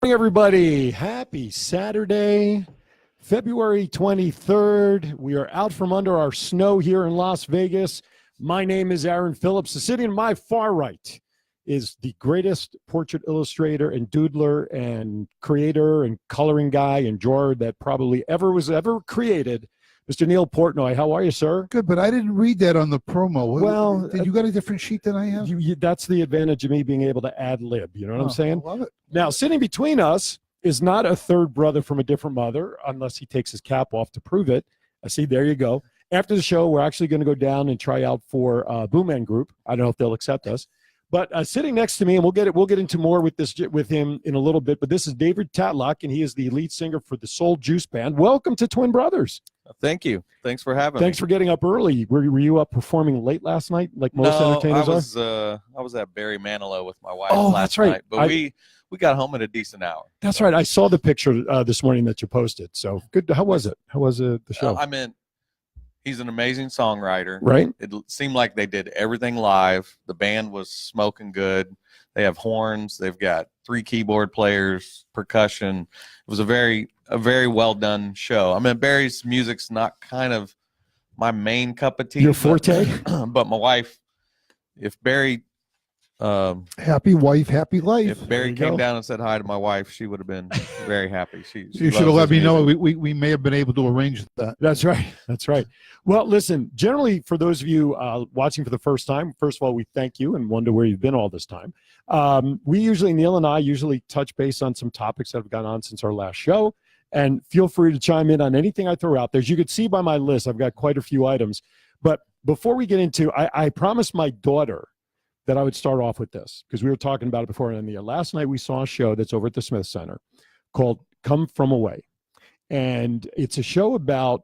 Morning, everybody. Happy Saturday, February 23rd. We are out from under our snow here in Las Vegas. My name is Aaron Phillips. Sitting to my far right is the greatest portrait illustrator and doodler and creator and coloring guy and drawer that probably was ever created, Mr. Neil Portnoy. How are you, sir? Good, but I didn't read that on the promo. Well, did you got a different sheet than I have? That's the advantage of me being able to ad lib. You know what I'm saying? I love it. Now, sitting between us is not a third brother from a different mother, unless he takes his cap off to prove it. I see. There you go. After the show, we're actually going to go down and try out for Boomman Group. I don't know if they'll accept us. But sitting next to me, and we'll get into more with him in a little bit. But this is David Tatlock, and he is the lead singer for the Soul Juice Band. Welcome to Twin Brothers. Thank you. Thanks for having me. Thanks for getting up early. Were you up performing late last night, like most entertainers are? I was at Barry Manilow with my wife last night. But we got home at a decent hour. That's right. I saw the picture this morning that you posted. So good. How was it? How was the show? He's an amazing songwriter. Right. It seemed like they did everything live. The band was smoking good. They have horns. They've got 3 keyboard players, percussion. It was a very well done show. Barry's music's not kind of my main cup of tea. Your forte? But my wife, if Barry happy wife, happy life. If Barry came down and said hi to my wife, she would have been very happy. She you should have let me know. We may have been able to arrange that. That's right. That's right. Well, listen, generally for those of you watching for the first time, first of all, we thank you and wonder where you've been all this time. Neil and I usually touch base on some topics that have gone on since our last show. And feel free to chime in on anything I throw out there. As you can see by my list, I've got quite a few items. But before we get into, I promised my daughter that I would start off with this because we were talking about it before. And last night we saw a show that's over at the Smith Center called Come From Away. And it's a show about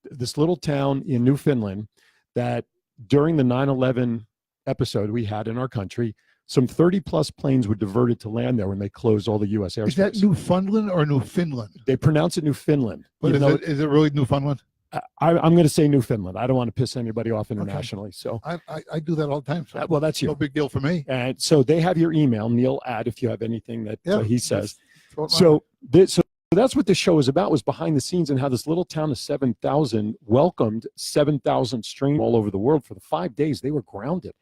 this little town in Newfoundland that during the 9/11 episode we had in our country, some 30-plus planes were diverted to land there when they closed all the U.S. airspace. Is that Newfoundland or Newfoundland? They pronounce it Newfoundland. But is it really Newfoundland? I'm going to say Newfoundland. I don't want to piss anybody off internationally. Okay. So I do that all the time. So well, that's you. No big deal for me. And so they have your email, Neil. Add if you have anything that he says. So that's what this show is about. Was behind the scenes and how this little town of 7,000 welcomed 7,000 strangers all over the world for the 5 days they were grounded.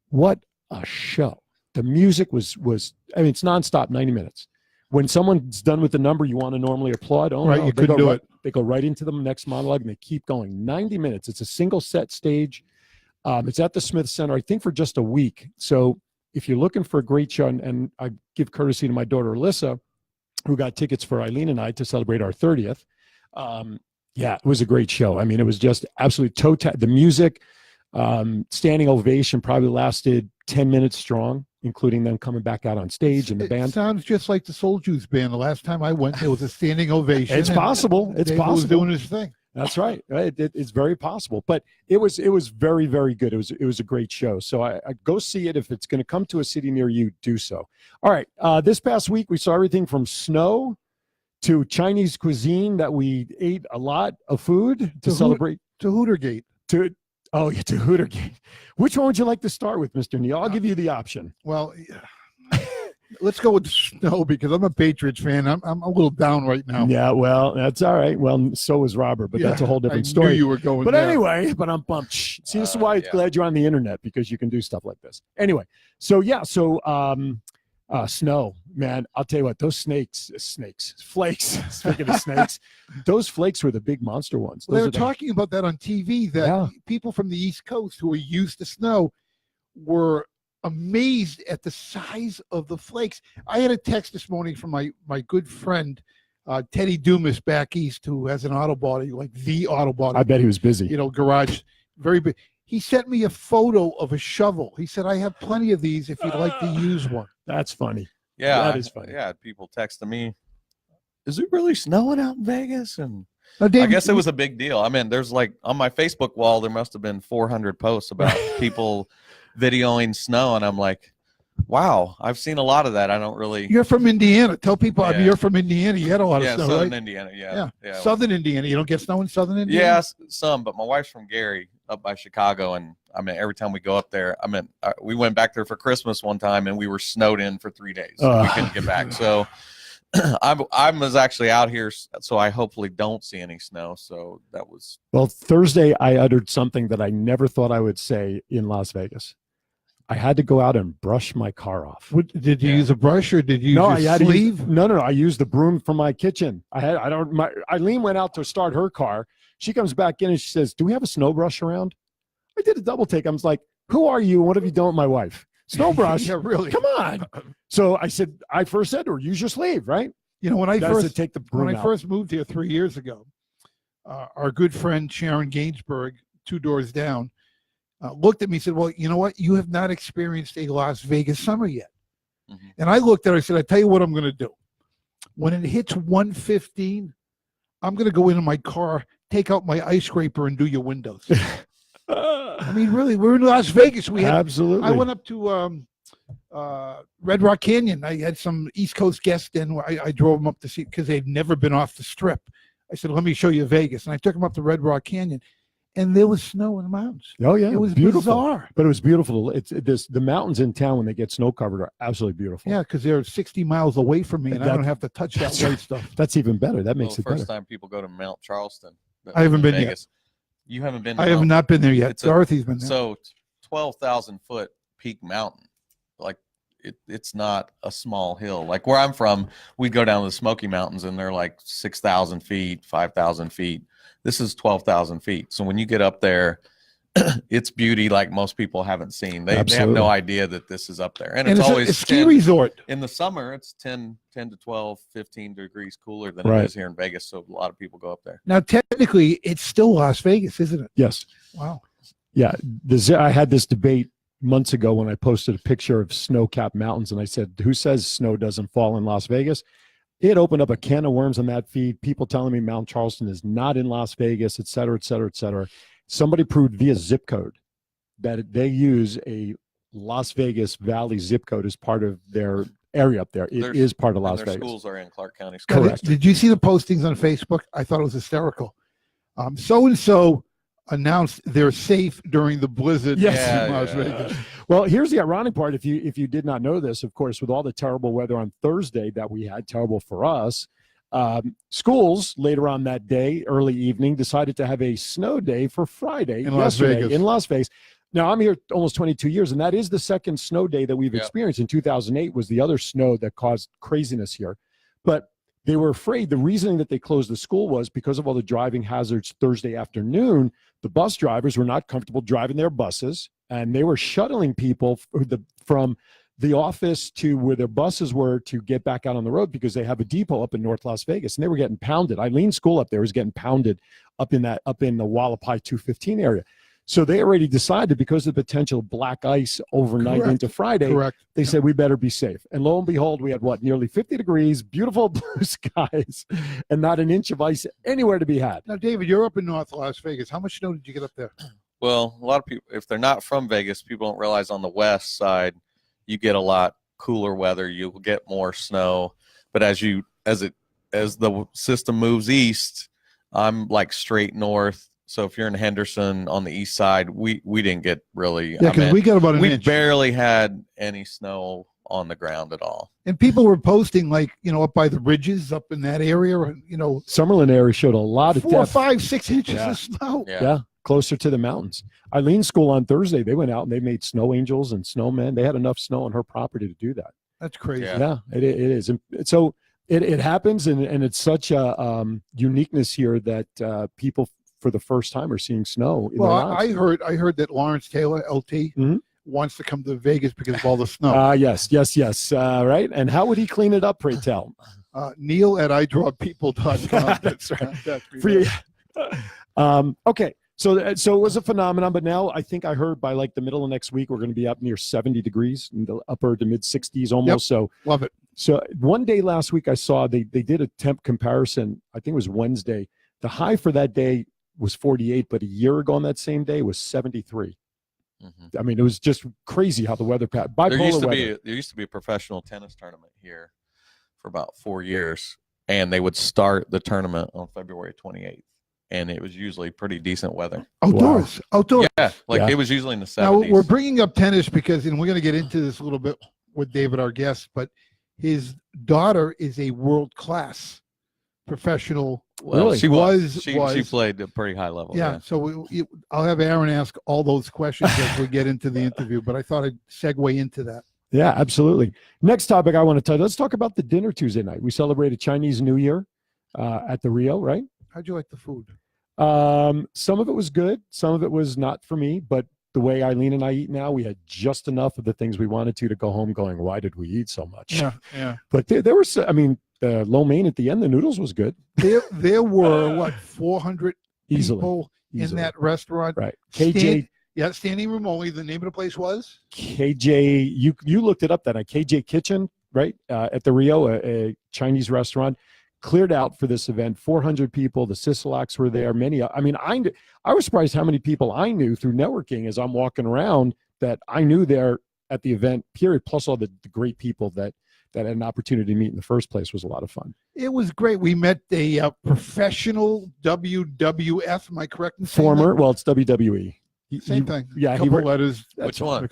What a show! The music was it's nonstop, 90 minutes. When someone's done with the number, you want to normally applaud. Oh, right, no, you couldn't do it. They go right into the next monologue, and they keep going. 90 minutes. It's a single set stage. It's at the Smith Center, I think, for just a week. So if you're looking for a great show, and I give courtesy to my daughter, Alyssa, who got tickets for Eileen and I to celebrate our 30th. It was a great show. It was just absolutely the music, standing ovation probably lasted 10 minutes strong, including them coming back out on stage and the band. It sounds just like the Soul Juice Band. The last time I went, it was a standing ovation. It's possible. It's Dave possible. was doing his thing. That's right. It's very possible. But it was very, very good. It was a great show. So I go see it. If it's going to come to a city near you, do so. All right. This past week, we saw everything from snow to Chinese cuisine that we ate a lot of food to celebrate. To Hootergate. To Hootergate. Which one would you like to start with, Mr. Neil? I'll give you the option. Well, let's go with the snow because I'm a Patriots fan. I'm a little down right now. Yeah, well, that's all right. Well, so is Robert, but that's a whole different story. I knew you were going But there. anyway, I'm pumped. See, this is why I'm glad you're on the internet because you can do stuff like this. Anyway, snow, man, I'll tell you what, those flakes, speaking of snakes, those flakes were the big monster ones. They were talking about that on TV, that people from the East Coast who are used to snow were amazed at the size of the flakes. I had a text this morning from my good friend, Teddy Dumas back east, who has an auto body, like the auto body. I bet he was busy. Garage, very big. He sent me a photo of a shovel. He said, I have plenty of these if you'd like to use one. That's funny. Yeah, that is funny. Yeah, people texting me, is it really snowing out in Vegas? And now, Dave, I guess it was a big deal. There's on my Facebook wall, there must have been 400 posts about people videoing snow. And I'm like, wow, I've seen a lot of that. I don't really. You're from Indiana. Tell people you're from Indiana. You had a lot of snow, Southern right? Indiana. Yeah. Southern Indiana. You don't get snow in Southern Indiana? Yes, some, but my wife's from Gary up by Chicago. And I mean, every time we go up there, I mean, we went back there for Christmas one time and we were snowed in for 3 days. We couldn't get back. So I was actually out here, so I hopefully don't see any snow. So that was. Well, Thursday, I uttered something that I never thought I would say in Las Vegas. I had to go out and brush my car off. Did you use a brush or did you use your sleeve? No. I used the broom from my kitchen. Eileen went out to start her car. She comes back in and she says, "Do we have a snow brush around?" I did a double take. I was like, "Who are you? What have you done with my wife? Snow brush? Yeah, really? Come on." So I first said to her, "Use your sleeve, right?" You know, when I I first moved here 3 years ago, our good friend Sharon Gainsbourg, 2 doors down, looked at me and said, "Well, you know what? You have not experienced a Las Vegas summer yet." Mm-hmm. And I looked at her, I said, "I tell you what I'm going to do. When it hits 115, I'm going to go into my car, take out my ice scraper and do your windows." I mean, really, we're in Las Vegas. Absolutely. I went up to Red Rock Canyon. I had some East Coast guests in. I drove them up to see because they'd never been off the Strip. I said, "Let me show you Vegas," and I took them up to Red Rock Canyon. And there was snow in the mountains. Oh yeah, it was beautiful. Bizarre. But it was beautiful. The mountains in town when they get snow covered are absolutely beautiful. Yeah, because they're 60 miles away from me, and I don't have to touch that white stuff. That's even better. That makes it better. First time people go to Mount Charleston. I haven't been yet. You haven't been. I have not been there yet. Dorothy's been there. So 12,000 foot peak mountain, like it's not a small hill. Like where I'm from, we'd go down to the Smoky Mountains, and they're like 6,000 feet, 5,000 feet. This is 12,000 feet. So when you get up there, it's beauty like most people haven't seen. They have no idea that this is up there. And it's always a ski resort. In the summer, it's 10 to 12, 15 degrees cooler than it is here in Vegas. So a lot of people go up there. Now, technically, it's still Las Vegas, isn't it? Yes. Wow. Yeah. I had this debate months ago when I posted a picture of snow-capped mountains, and I said, "Who says snow doesn't fall in Las Vegas?" It opened up a can of worms on that feed. People telling me Mount Charleston is not in Las Vegas, et cetera, et cetera, et cetera. Somebody proved via zip code that they use a Las Vegas Valley zip code as part of their area up there. It is part of Las Vegas. Schools are in Clark County. Correct. Did you see the postings on Facebook? I thought it was hysterical. So-and-so announced they're safe during the blizzard in Las Vegas. Well, here's the ironic part. If you did not know this, of course, with all the terrible weather on Thursday that we had, terrible for us, schools later on that day, early evening, decided to have a snow day for Friday in Las Vegas. Now, I'm here almost 22 years, and that is the second snow day that we've experienced. In 2008 was the other snow that caused craziness here. But they were afraid. The reasoning that they closed the school was because of all the driving hazards Thursday afternoon. The bus drivers were not comfortable driving their buses, and they were shuttling people from the office to where their buses were to get back out on the road because they have a depot up in North Las Vegas, and they were getting pounded. Eileen's school up there was getting pounded up in the Wallapai 215 area. So they already decided because of the potential black ice overnight into Friday, they said we better be safe. And lo and behold, we had nearly 50 degrees, beautiful blue skies, and not an inch of ice anywhere to be had. Now, David, you're up in North Las Vegas. How much snow did you get up there? Well, a lot of people, if they're not from Vegas, people don't realize on the west side, you get a lot cooler weather. You will get more snow. But as the system moves east, I'm like straight north. So if you're in Henderson on the east side, we didn't get really. Yeah, because we got about an inch. We barely had any snow on the ground at all. And people were posting up by the ridges up in that area, Summerlin area showed a lot of 4, 5, 6 inches of snow. Yeah, closer to the mountains. Eileen's school on Thursday, they went out and they made snow angels and snowmen. They had enough snow on her property to do that. That's crazy. Yeah, it is. And so it happens, and it's such a uniqueness here that people for the first time are seeing snow. Well, I heard that Lawrence Taylor, LT, wants to come to Vegas because of all the snow. Yes. Right. And how would he clean it up, pray tell? Neil at idrawpeople.com. That's right. Okay. So it was a phenomenon, but now I think I heard by like the middle of next week, we're going to be up near 70 degrees in the upper to mid 60s almost. Yep. So love it. So one day last week, I saw they did a temp comparison. I think it was Wednesday. The high for that day was 48, but a year ago on that same day was 73. I mean, it was just crazy how the weather pattern. There used to be a professional tennis tournament here for about 4 years, and they would start the tournament on February 28th. and it was usually pretty decent weather. Outdoors. Yeah, Yeah. it was usually in the 70s. Now we're bringing up tennis because, and we're going to get into this a little bit with David, our guest, but his daughter is a world-class professional. Well, Really? She played at a pretty high level. Yeah. So I'll have Aaron ask all those questions as we get into the interview, but I thought I'd segue into that. Yeah, absolutely. Next topic I want to touch. Let's talk about the dinner Tuesday night. We celebrated Chinese New Year at the Rio, right? How'd you like the food? Some of it was good. Some of it was not for me, but the way Eileen and I eat now, we had just enough of the things we wanted to go home going, why did we eat so much? Yeah. But there were, the lo mein at the end, the noodles was good. There were 400 Easily. people in that restaurant. Right. KJ. Standing room only. The name of the place was? KJ, you looked it up that night. KJ Kitchen, right? At the Rio, a Chinese restaurant, cleared out for this event. 400 people. The Sisolaks were there. I was surprised how many people I knew through networking as I'm walking around that I knew there at the event, period, plus all the great people that had an opportunity to meet in the first place. Was a lot of fun. It was great. We met a professional WWF, am I correct in saying Former, that? well, it's WWE. Same thing. Yeah, couple letters. Which one?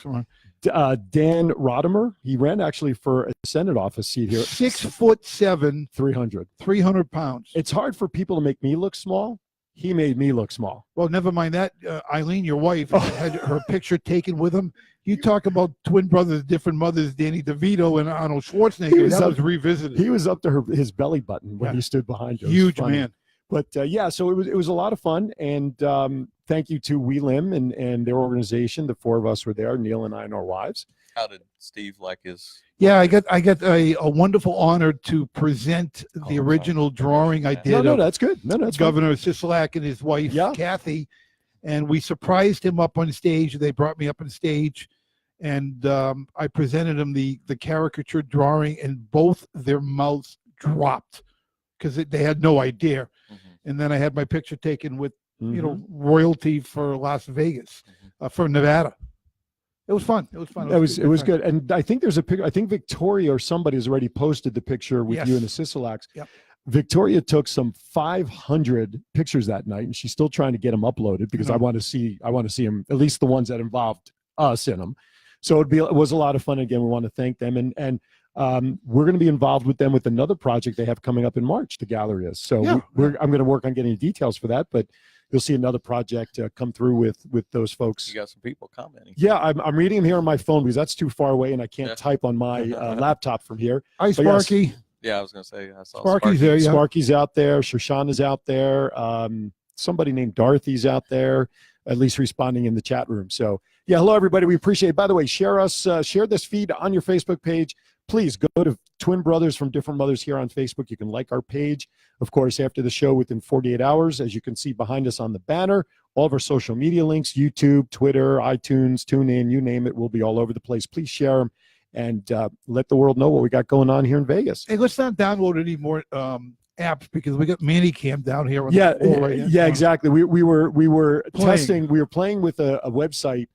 Dan Rodimer. He ran actually for a Senate office seat here. 6'7", 300 pounds. It's hard for people to make me look small. He made me look small. Well, never mind that. Eileen, your wife, had her picture taken with him. You talk about twin brothers, different mothers, Danny DeVito and Arnold Schwarzenegger. That was revisited. He was up to his belly button when he stood behind her. Huge man. But so it was a lot of fun, and thank you to We Lim and their organization. The four of us were there, Neil and I and our wives. How did Steve like his? Yeah, I got a wonderful honor to present the original drawing I did. No, that's good. No, that's Governor Sisolak and his wife Kathy, and we surprised him up on stage. They brought me up on stage, and I presented him the caricature drawing, and both their mouths dropped because they had no idea. And then I had my picture taken with royalty for Las Vegas, for Nevada. It was fun. It was good. And I think there's a picture. I think Victoria or somebody has already posted the picture with you and the Sisolaks. Yep. Victoria took some 500 pictures that night, and she's still trying to get them uploaded because I want to see them, at least the ones that involved us in them. So it was a lot of fun. Again, we want to thank them, and we're going to be involved with them with another project they have coming up in March. The gallery is I'm going to work on getting details for that, but you'll see another project come through with those folks. You got some people commenting. Yeah, I'm reading them here on my phone because that's too far away and I can't type on my laptop from here. Hi, Sparky. Yeah, I was going to say I saw Sparky's there. Yeah. Sparky's out there. Shoshana's out there. Somebody named Dorothy's out there, at least responding in the chat room. So yeah, hello everybody. We appreciate it. By the way, share this feed on your Facebook page. Please go to Twin Brothers from Different Mothers here on Facebook. You can like our page. Of course, after the show within 48 hours, as you can see behind us on the banner, all of our social media links, YouTube, Twitter, iTunes, TuneIn, you name it, will be all over the place. Please share them and let the world know what we got going on here in Vegas. Hey, let's not download any more apps because we got Manicam down here. Exactly. We were testing. We were playing with a website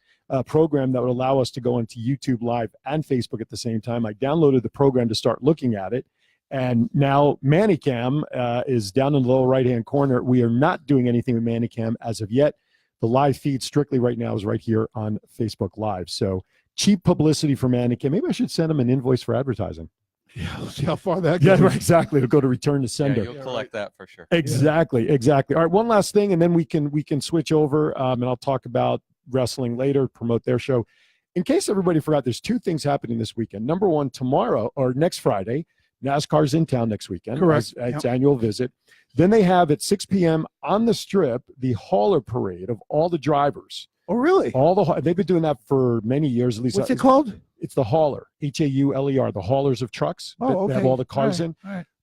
program that would allow us to go into YouTube Live and Facebook at the same time. I downloaded the program to start looking at it, and now Manicam is down in the lower right-hand corner. We are not doing anything with Manicam as of yet. The live feed strictly right now is right here on Facebook Live. So cheap publicity for Manicam. Maybe I should send them an invoice for advertising. Yeah, let's see how far that goes. Yeah, right, exactly. It'll go to return to sender. Yeah, you'll collect that for sure. Exactly. All right, one last thing, and then we can switch over, and I'll talk about wrestling later, promote their show. In case everybody forgot, there's two things happening this weekend. Number one, tomorrow or next Friday, NASCAR's in town next weekend. Correct. Its annual visit. Then they have at 6 p.m. on the Strip the hauler parade of all the drivers. Oh, really? They've been doing that for many years. At least. What's it called? It's the hauler. HAULER. The haulers of trucks. Okay. They have all the cars in,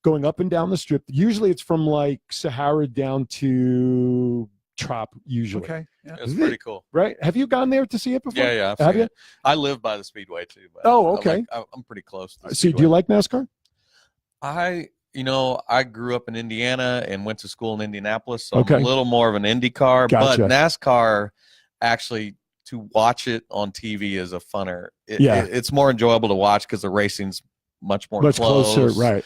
going up and down the Strip. Usually it's from like Sahara down to Trop. Usually. Okay. Yeah. It's pretty cool. Right? have you gone there to see it before? Yeah. Have you? I live by the Speedway too. But okay. I'm pretty close to the So do you like NASCAR? I grew up in Indiana and went to school in Indianapolis, so Okay. I'm a little more of an IndyCar. Gotcha. But NASCAR, actually, to watch it on TV is a funner. It's more enjoyable to watch because the racing's much more Much closer, close. right?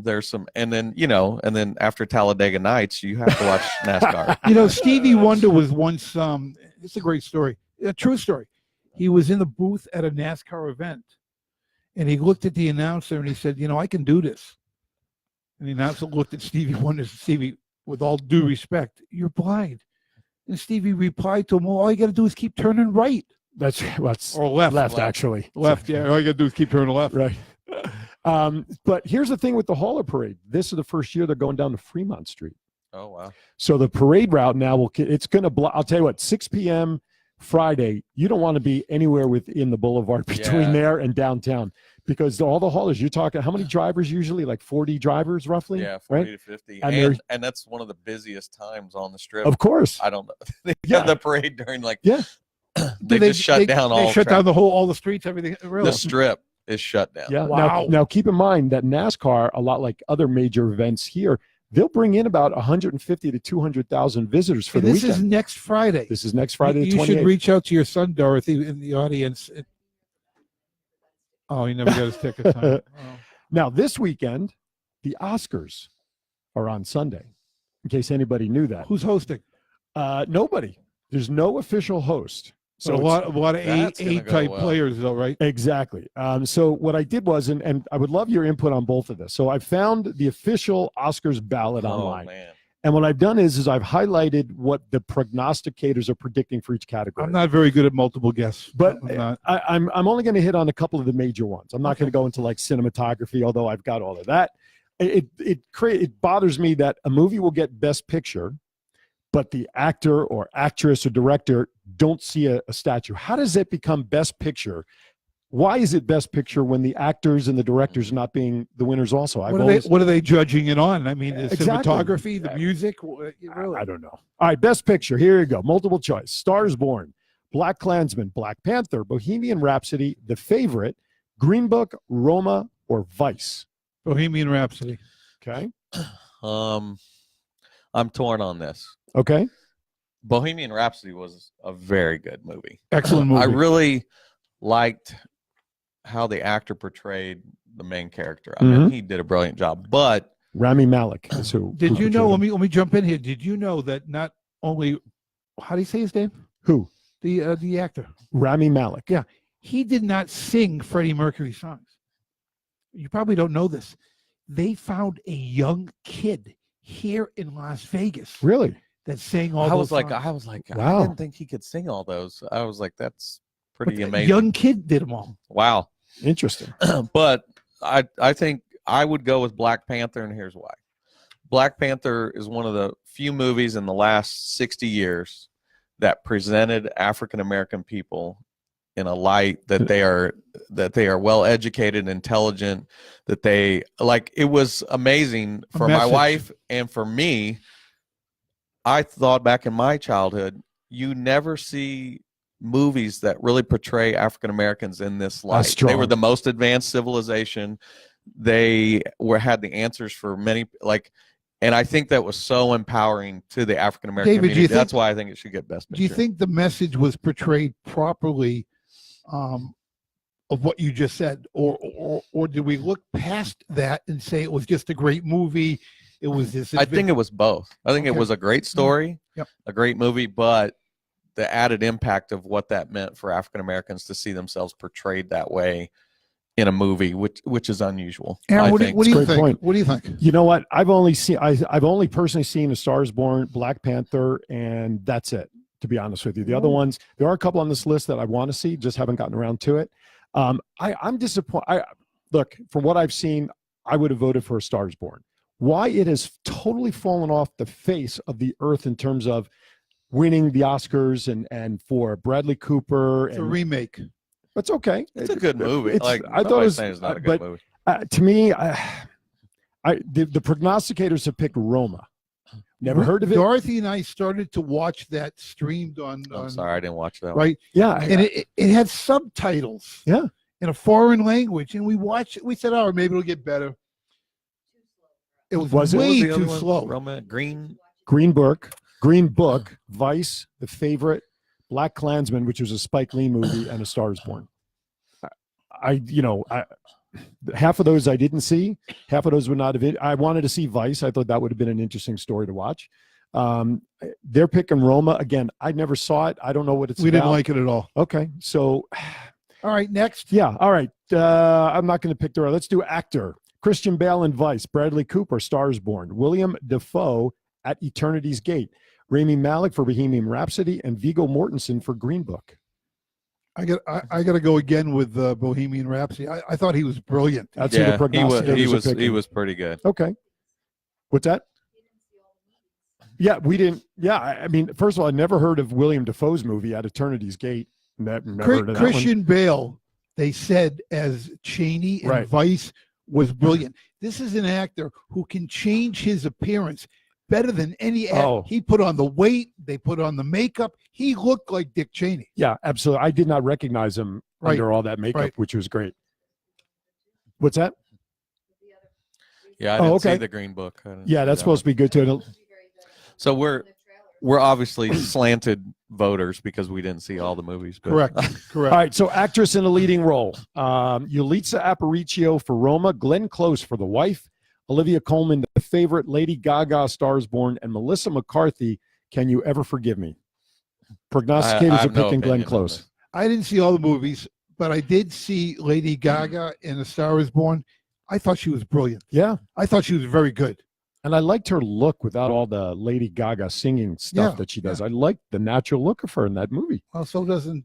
There's some, and then after Talladega Nights, you have to watch NASCAR. You know, Stevie Wonder was once. It's a great story, a true story. He was in the booth at a NASCAR event, and he looked at the announcer and he said, "You know, I can do this." And the announcer looked at Stevie Wonder and said, "Stevie, with all due respect, you're blind." And Stevie replied to him, "Well, all you got to do is keep turning right." That's Or left. left actually. Left, yeah. All you got to do is keep turning left. Right. But here's the thing with the hauler parade. This is the first year they're going down to Fremont Street. Oh, wow. So the parade route now it's going to I'll tell you what, 6 p.m. Friday, you don't want to be anywhere within the boulevard between there and downtown, because all the haulers, you're talking, how many drivers usually? Like 40 drivers roughly? Yeah, 40 right? to 50. And And that's one of the busiest times on the strip. Of course. I don't know. They Yeah. have the parade during Yeah. they just shut down all They shut down all the streets, everything. Really? the strip is shut down. Yeah. Wow. Now keep in mind that NASCAR, a lot like other major events here, they'll bring in about 150 to 200,000 visitors for And the this weekend. is next Friday. This is next Friday, the You 28th. should reach out to your son, Dorothy, in the audience. Oh, he never got his tickets. Huh? Oh. Now, this weekend, the Oscars are on Sunday, in case anybody knew that. Who's hosting? Nobody. There's no official host. So So a lot of that's gonna A go type well. players, though, right? exactly. So what I did was, and I would love your input on both of this. So I found the official Oscars ballot Oh, online. man. And what I've done is I've highlighted what the prognosticators are predicting for each category. I'm not very good at multiple guess. But I'm not. I'm only going to hit on a couple of the major ones. I'm not going to go into like cinematography, although I've got all of that. It bothers me that a movie will get Best Picture, but the actor or actress or director don't see a statue. How does it become Best Picture? Why is it Best Picture when the actors and the directors are not being the winners also? What are they judging it on? I mean, the Exactly. cinematography, the music. Really? I don't know. All right, Best Picture. Here you go. Multiple choice. Stars Born, Black Klansman, Black Panther, Bohemian Rhapsody, The Favorite, Green Book, Roma, or Vice. Bohemian Rhapsody. Okay. I'm torn on this. Okay. Bohemian Rhapsody was a very good movie. Excellent movie. I really liked how the actor portrayed the main character. I mean, he did a brilliant job. But Rami Malek is who. Did who you know? portrayed him. Let me jump in here. Did you know that not only how do you say his name? Who? The actor. Rami Malek. Yeah. He did not sing Freddie Mercury songs. You probably don't know this. They found a young kid here in Las Vegas Really? that sang all I those was like, songs. Wow. I didn't think he could sing all those. I was like, that's But pretty the amazing. young kid did them all. Wow. Interesting. But I think I would go with Black Panther, and here's why. Black Panther is one of the few movies in the last 60 years that presented African American people in a light that they are well educated, intelligent, that they like. It was amazing for my message. wife and for me. I thought back in my childhood, you never see movies that really portray African Americans in this light. They strong. were the most advanced civilization. They had the answers for many, like, and I think that was so empowering to the African American David, do you community. think- That's why I think it should get Best Picture. Do you think the message was portrayed properly of what you just said, or did we look past that and say it was just a great movie? It was this. I think it was both. I think it Okay. was a great story, Yep. a great movie, but the added impact of what that meant for African Americans to see themselves portrayed that way in a movie, which is unusual. Aaron, I what do think. you Great think? point. What do you think? You know what? I've only personally seen A Star is Born, Black Panther, and that's it, to be honest with you. The other ones, there are a couple on this list that I want to see, just haven't gotten around to it. I'm disappointed. Look, from what I've seen, I would have voted for A Star is Born. Why it has totally fallen off the face of the earth in terms of winning the Oscars and for Bradley Cooper. It's a And remake. it's okay. It's a good movie. It's- Like I thought it was, saying it's not a but good movie. to me, the prognosticators have picked Roma. Never heard of it. Dorothy and I started to watch that streamed on. I'm sorry, I didn't watch that one. Right, Yeah, and it had subtitles. Yeah. In a foreign language, and we watched it. We said, "Oh, maybe it'll get better." It was Was it? way What was the other too one? slow. Roma, Green. Green Book, Vice, The Favorite, Black Klansman, which was a Spike Lee movie, and A Star is Born. half of those I didn't see. Half of those would not have. I wanted to see Vice. I thought that would have been an interesting story to watch. They're picking Roma again. I never saw it. I don't know what it's. We about. didn't like it at all. Okay, so all right, next. Yeah, all right. I'm not going to pick the. Let's do actor. Christian Bale in Vice. Bradley Cooper, Stars Born. William Dafoe at Eternity's Gate. Rami Malek for Bohemian Rhapsody, and Viggo Mortensen for Green Book. I got to go again with Bohemian Rhapsody. I thought he was brilliant. That's who the prognosticators are picking. He was pretty good. Okay. What's that? Yeah, we didn't. Yeah, I mean, first of all, I never heard of William Dafoe's movie At Eternity's Gate. Never heard of that Christian one. Bale, they said, as Cheney in Right. Vice was brilliant. This is an actor who can change his appearance better than any actor. Oh. He put on the weight. They put on the makeup. He looked like Dick Cheney. Yeah, absolutely. I did not recognize him Right. under all that makeup, Right. which was great. What's that? Yeah, I didn't okay. see the Green Book. Yeah, that's supposed to be good too. So we're obviously slanted voters because we didn't see all the movies. But Correct. All right, so actress in a leading role. Yulitza Aparicio for Roma, Glenn Close for The Wife, Olivia Colman, The Favorite, Lady Gaga, Stars Born, and Melissa McCarthy, Can You Ever Forgive Me? Prognosticators I are have no picking Glenn opinion on Close. this. I didn't see all the movies, but I did see Lady Gaga in A Star Is Born. I thought she was brilliant. Yeah, I thought she was very good. and I liked her look without all the Lady Gaga singing stuff Yeah, that she does. I liked the natural look of her in that movie. Well, so doesn't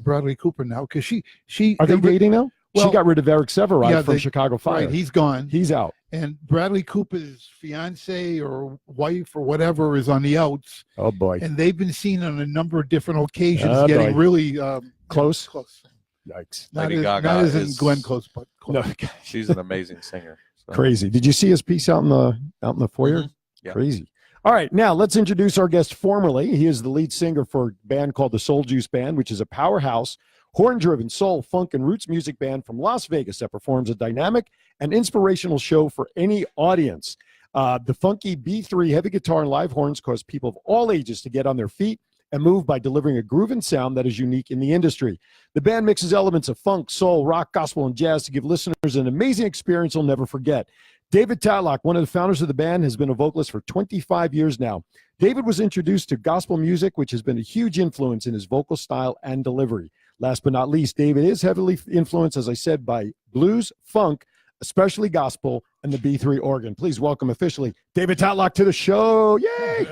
Bradley Cooper now, because she Are they dating now? Well, she got rid of Eric Sevareid yeah, from they- Chicago Fire. right, he's gone. He's out. And Bradley Cooper's fiance or wife or whatever is on the outs, Oh, boy. and they've been seen on a number of different occasions, Oh, getting boy. really Close? Close. Yikes. Not Lady as, Gaga not as in is- Glenn Close, but close. No, She's an amazing singer. So. crazy. Did you see his piece out in the foyer? Mhm. Yeah. Crazy. All right, now let's introduce our guest formally. He is the lead singer for a band called the Soul Juice Band, which is a powerhouse, horn-driven soul, funk, and roots music band from Las Vegas that performs a dynamic and inspirational show for any audience. The funky B3 heavy guitar and live horns cause people of all ages to get on their feet and move by delivering a groove and sound that is unique in the industry. The band mixes elements of funk, soul, rock, gospel, and jazz to give listeners an amazing experience they'll never forget. David Tatlock, one of the founders of the band, has been a vocalist for 25 years now. David was introduced to gospel music, which has been a huge influence in his vocal style and delivery. Last but not least, David is heavily influenced, as I said, by blues, funk, especially gospel, and the B3 organ. Please welcome officially David Tatlock to the show. Yay!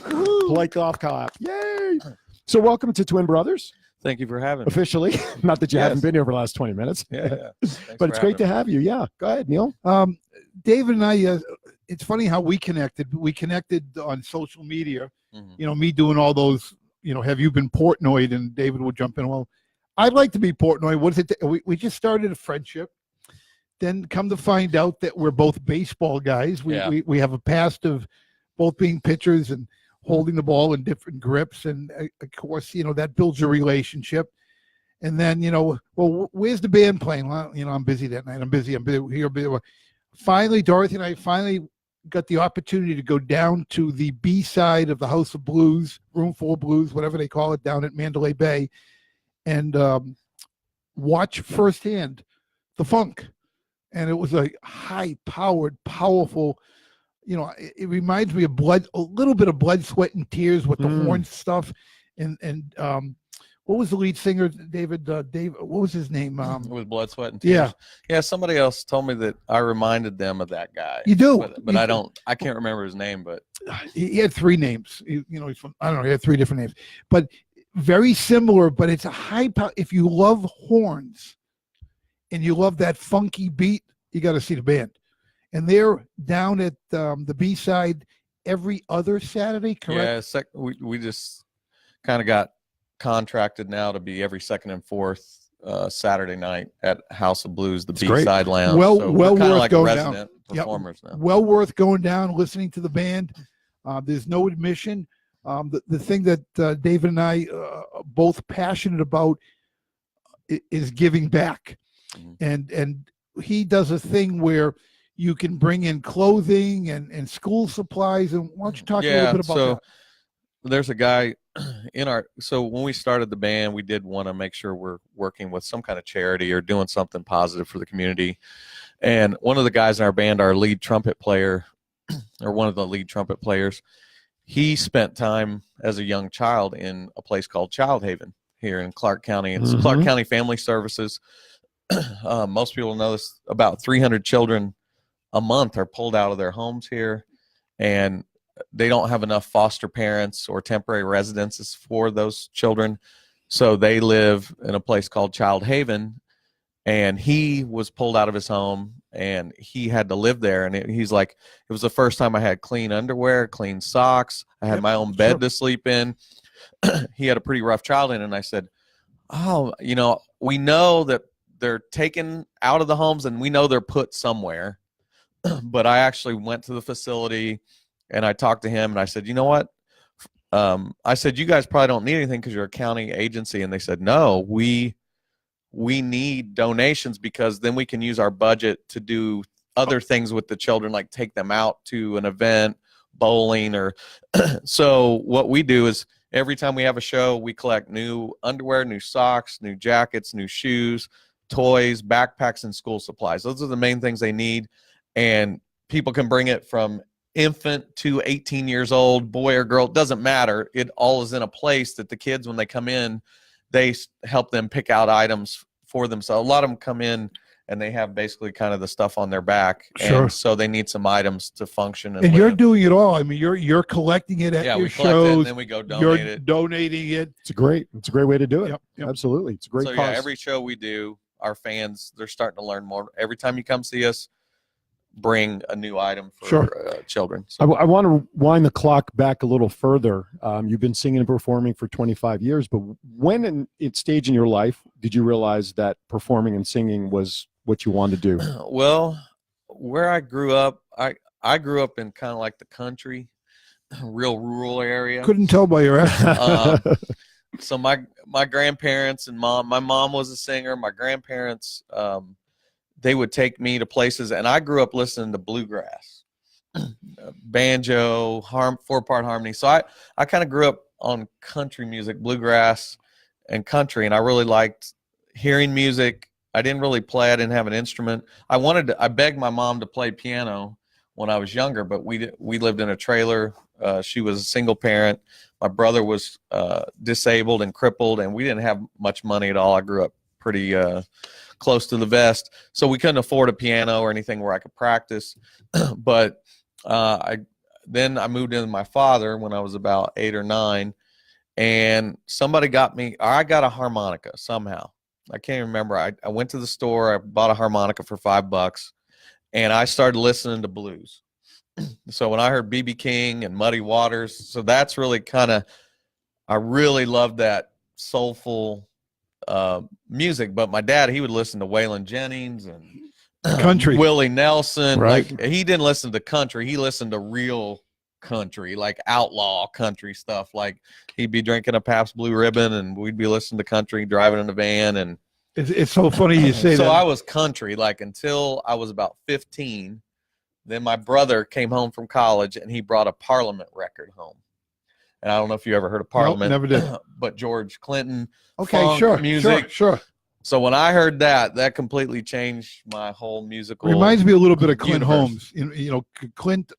Polite golf clap. Yay! So welcome to Twin Brothers, Thank you for having me. officially. Not that you Yes. haven't been here for the last 20 minutes. Yeah. But it's great to have you. Yeah. Go ahead, Neil. David and I, it's funny how we connected. We connected on social media. Mhm. Me doing all those, have you been Portnoyed? And David would jump in. Well, I'd like to be Portnoy. What is it? We just started a friendship. Then come to find out that we're both baseball guys. We have a past of both being pitchers and holding the ball in different grips. And of course, that builds a relationship. And then, well, where's the band playing? Well, I'm busy that night. I'm busy here. Finally, Dorothy and I got the opportunity to go down to the B side of the House of Blues, Room 4 Blues, whatever they call it, down at Mandalay Bay, and watch firsthand the funk. And it was a high-powered, powerful, it reminds me of a little bit of Blood, Sweat, and Tears with the horn stuff. And what was the lead singer, David? What was his name? It was Blood, Sweat, and Yeah. Tears. Yeah. Somebody else told me that I reminded them of that guy. You do. But I can't remember his name, but He had three names. He's from, I don't know, he had three different names. But very similar, but it's a high power. If you love horns and you love that funky beat, you got to see the band. And they're down at the B-side every other Saturday, correct? yeah, we just kind of got contracted now to be every second and fourth Saturday night at House of Blues, the great. B-side lounge. Well so worth we're kind of like going down. resident Yep. performers now. Well worth going down, listening to the band. There's no admission. The thing that David and I are both passionate about is giving back. Mhm. And he does a thing where you can bring in clothing and school supplies. And why don't you talk a little bit about so that? there's a guy so when we started the band, we did want to make sure we're working with some kind of charity or doing something positive for the community. And one of the guys in our band, our lead trumpet player, or one of the lead trumpet players, he spent time as a young child in a place called Child Haven here in Clark County. It's Clark County Family Services. Most people know this. About 300 children a month are pulled out of their homes here, and they don't have enough foster parents or temporary residences for those children. So they live in a place called Child Haven, and he was pulled out of his home and he had to live there. And he's like, it was the first time I had clean underwear, clean socks. I had my own bed to sleep in. He had a pretty rough childhood. And I said, oh, we know that they're taken out of the homes and we know they're put somewhere. But I actually went to the facility and I talked to him and I said, you know what? I said, you guys probably don't need anything because you're a county agency. And they said, no, we need donations because then we can use our budget to do other things with the children, like take them out to an event, bowling, or so what we do is every time we have a show, we collect new underwear, new socks, new jackets, new shoes, toys, backpacks, and school supplies. Those are the main things they need. And people can bring it from infant to 18 years old, boy or girl, it doesn't matter. It all is in a place that the kids, when they come in, they help them pick out items for themselves. A lot of them come in and they have basically kind of the stuff on their back. Sure. And so they need some items to function. And you're doing it all. I mean, you're collecting it at your we collect shows. it and then we go donate you're it. donating it. It's a great way to do it. Yep. Absolutely. It's a great So cause. yeah, every show we do, our fans, they're starting to learn more. Every time you come see us, bring a new item for children. So. I want to wind the clock back a little further. You've been singing and performing for 25 years, but when in stage in your life did you realize that performing and singing was what you wanted to do? Well, where I grew up, I grew up in kind of like the country, real rural area. Couldn't tell by your accent. So my grandparents and my mom was a singer. My grandparents, they would take me to places, and I grew up listening to bluegrass, banjo, 4-part harmony. So I kind of grew up on country music, bluegrass and country, and I really liked hearing music. I didn't really play. I didn't have an instrument. I begged my mom to play piano when I was younger, but we lived in a trailer. She was a single parent. My brother was disabled and crippled, and we didn't have much money at all. I grew up pretty close to the vest, so we couldn't afford a piano or anything where I could practice. But I moved in with my father when I was about 8 or 9, and somebody I got a harmonica somehow. I can't remember. I went to the store, I bought a harmonica for $5, and I started listening to blues. So when I heard B.B. King and Muddy Waters, so that's really I really loved that soulful music. But my dad, he would listen to Waylon Jennings and Country, Willie Nelson. Right. Like, he didn't listen to country. He listened to real country, like outlaw country stuff. Like, he'd be drinking a Pabst Blue Ribbon and we'd be listening to country, driving in the van. And it's so funny you say that. So I was country like until I was about 15. Then my brother came home from college and he brought a Parliament record home. And I don't know if you ever heard of Parliament. Nope, never did. But George Clinton. Okay, funk, sure, music. sure. So when I heard that completely changed my whole musical. Reminds me a little bit of Clint universe. Holmes. Clint,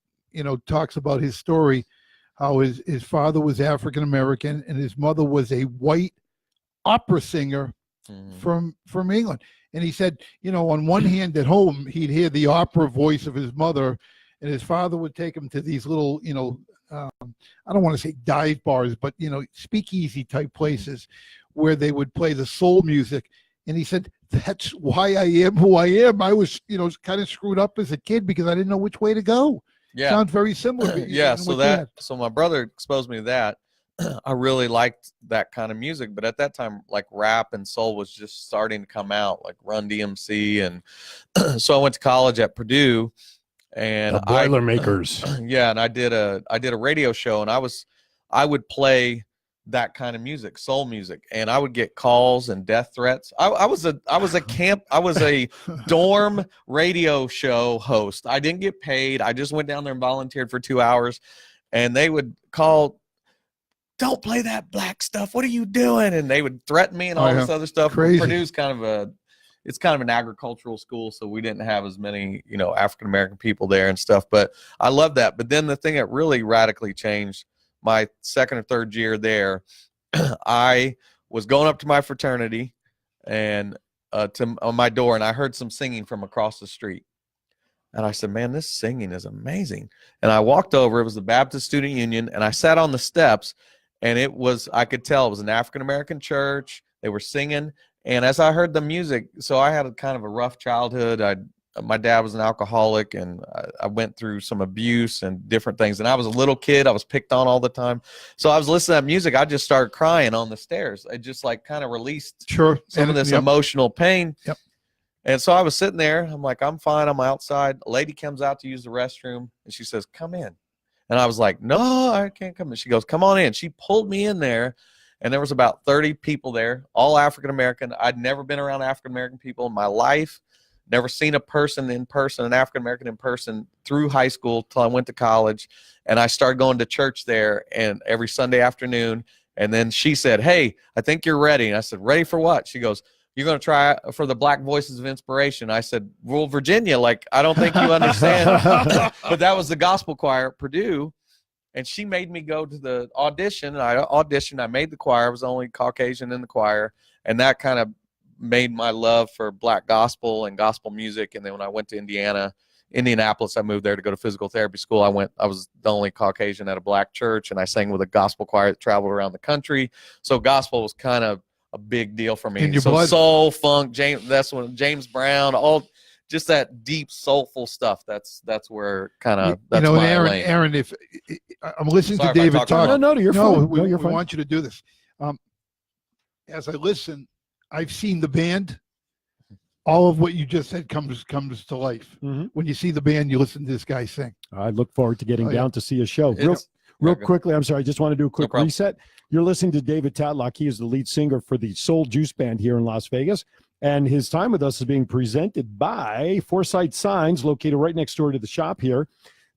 talks about his story, how his father was African American and his mother was a white opera singer from England. And he said, on one hand at home, he'd hear the opera voice of his mother, and his father would take him to these little, I don't want to say dive bars, but, speakeasy type places where they would play the soul music. And he said, that's why I am who I am. I was, kind of screwed up as a kid because I didn't know which way to go. Yeah. Sounds very similar. Yeah. So my brother exposed me to that. I really liked that kind of music, but at that time, like rap and soul was just starting to come out, like Run DMC. And so I went to college at Purdue, and the Boilermakers. Yeah. And I did a radio show, and I would play that kind of music, soul music, and I would get calls and death threats. I was a dorm radio show host. I didn't get paid. I just went down there and volunteered for 2 hours, and they would call don't play that black stuff. What are you doing? And they would threaten me and all this other stuff. Crazy. Purdue's it's kind of an agricultural school, so we didn't have as many, African-American people there and stuff, but I love that. But then the thing that really radically changed my second or third year there, I was going up to my fraternity and on my door, and I heard some singing from across the street. And I said, man, this singing is amazing. And I walked over. It was the Baptist Student Union, and I sat on the steps, and I could tell it was an African-American church. They were singing. And as I heard the music, so I had a kind of a rough childhood. My dad was an alcoholic, and I went through some abuse and different things. And I was a little kid. I was picked on all the time. So I was listening to that music. I just started crying on the stairs. I just kind of released some of this emotional pain. Yep. And so I was sitting there. I'm like, I'm fine. I'm outside. A lady comes out to use the restroom, and she says, come in. And I was like, no, I can't come in. She goes, come on in. She pulled me in there. And there was about 30 people there, all African-American. I'd never been around African-American people in my life, never seen a person in person, an African-American in person through high school till I went to college. And I started going to church there and every Sunday afternoon. And then she said, hey, I think you're ready. And I said, ready for what? She goes, you're going to try for the Black Voices of Inspiration. I said, well, Virginia, I don't think you understand. But that was the gospel choir at Purdue. And she made me go to the audition. And I auditioned. I made the choir. I was the only Caucasian in the choir. And that kind of made my love for Black gospel and gospel music. And then when I went to Indianapolis, I moved there to go to physical therapy school. I was the only Caucasian at a Black church. And I sang with a gospel choir that traveled around the country. So gospel was kind of a big deal for me. So soul, funk, James Brown, just that deep soulful stuff. That's where that's my lane. Aaron, if I'm listening to David talk, no, you're fine. We fine. want you to do this. As I listen, I've seen the band. All of what you just said comes to life. Mm-hmm. When you see the band, you listen to this guy sing. I look forward to getting down to see a show. Real quickly, I'm sorry, I just want to do a quick reset. You're listening to David Tatlock. He is the lead singer for the Soul Juice Band here in Las Vegas. And his time with us is being presented by Foresight Signs, located right next door to the shop here.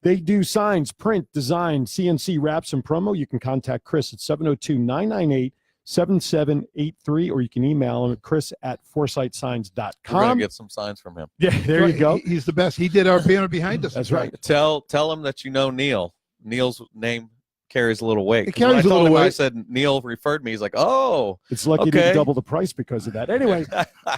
They do signs, print, design, CNC wraps, and promo. You can contact Chris at 702-998-7783, or you can email him at chris@foresightsigns.com. We're going to get some signs from him. Yeah, there you go. He's the best. He did our banner behind us. That's right. Tell him that you know Neil. Neil's name carries a little weight. It carries a little weight. I said Neil referred me. He's like, oh, it's lucky you didn't double the price because of that. Anyway,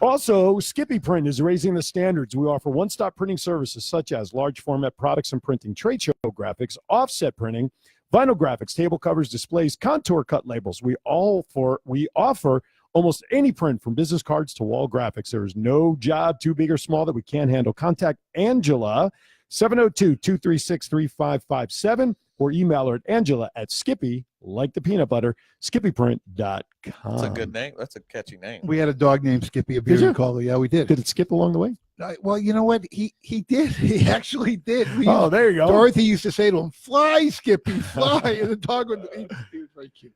also Skippy Print is raising the standards. We offer one-stop printing services such as large format products and printing, trade show graphics, offset printing, vinyl graphics, table covers, displays, contour cut labels. We offer almost any print from business cards to wall graphics. There is no job too big or small that we can't handle. Contact Angela 702-236-3557 or email her at Angela@Skippy, like the peanut butter, skippyprint.com. That's a good name. That's a catchy name. We had a dog named Skippy, a bearded collie. Yeah, we did. Did it skip along the way? Well, you know what? He did. He actually did. There you go. Dorothy used to say to him, fly, Skippy, fly. And the dog he was very cute.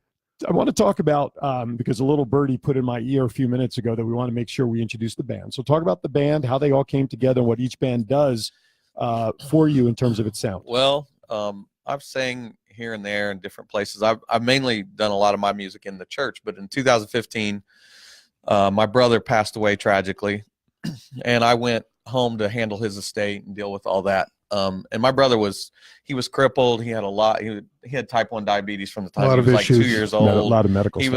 I want to talk about, because a little birdie put in my ear a few minutes ago that we want to make sure we introduce the band. So talk about the band, how they all came together, and what each band does for you in terms of its sound. Well, I've sang here and there in different places. I've mainly done a lot of my music in the church, but in 2015, my brother passed away tragically, and I went home to handle his estate and deal with all that. And my brother was crippled. He had he had type 1 diabetes from the time he was like 2 years old. A lot of medical stuff. He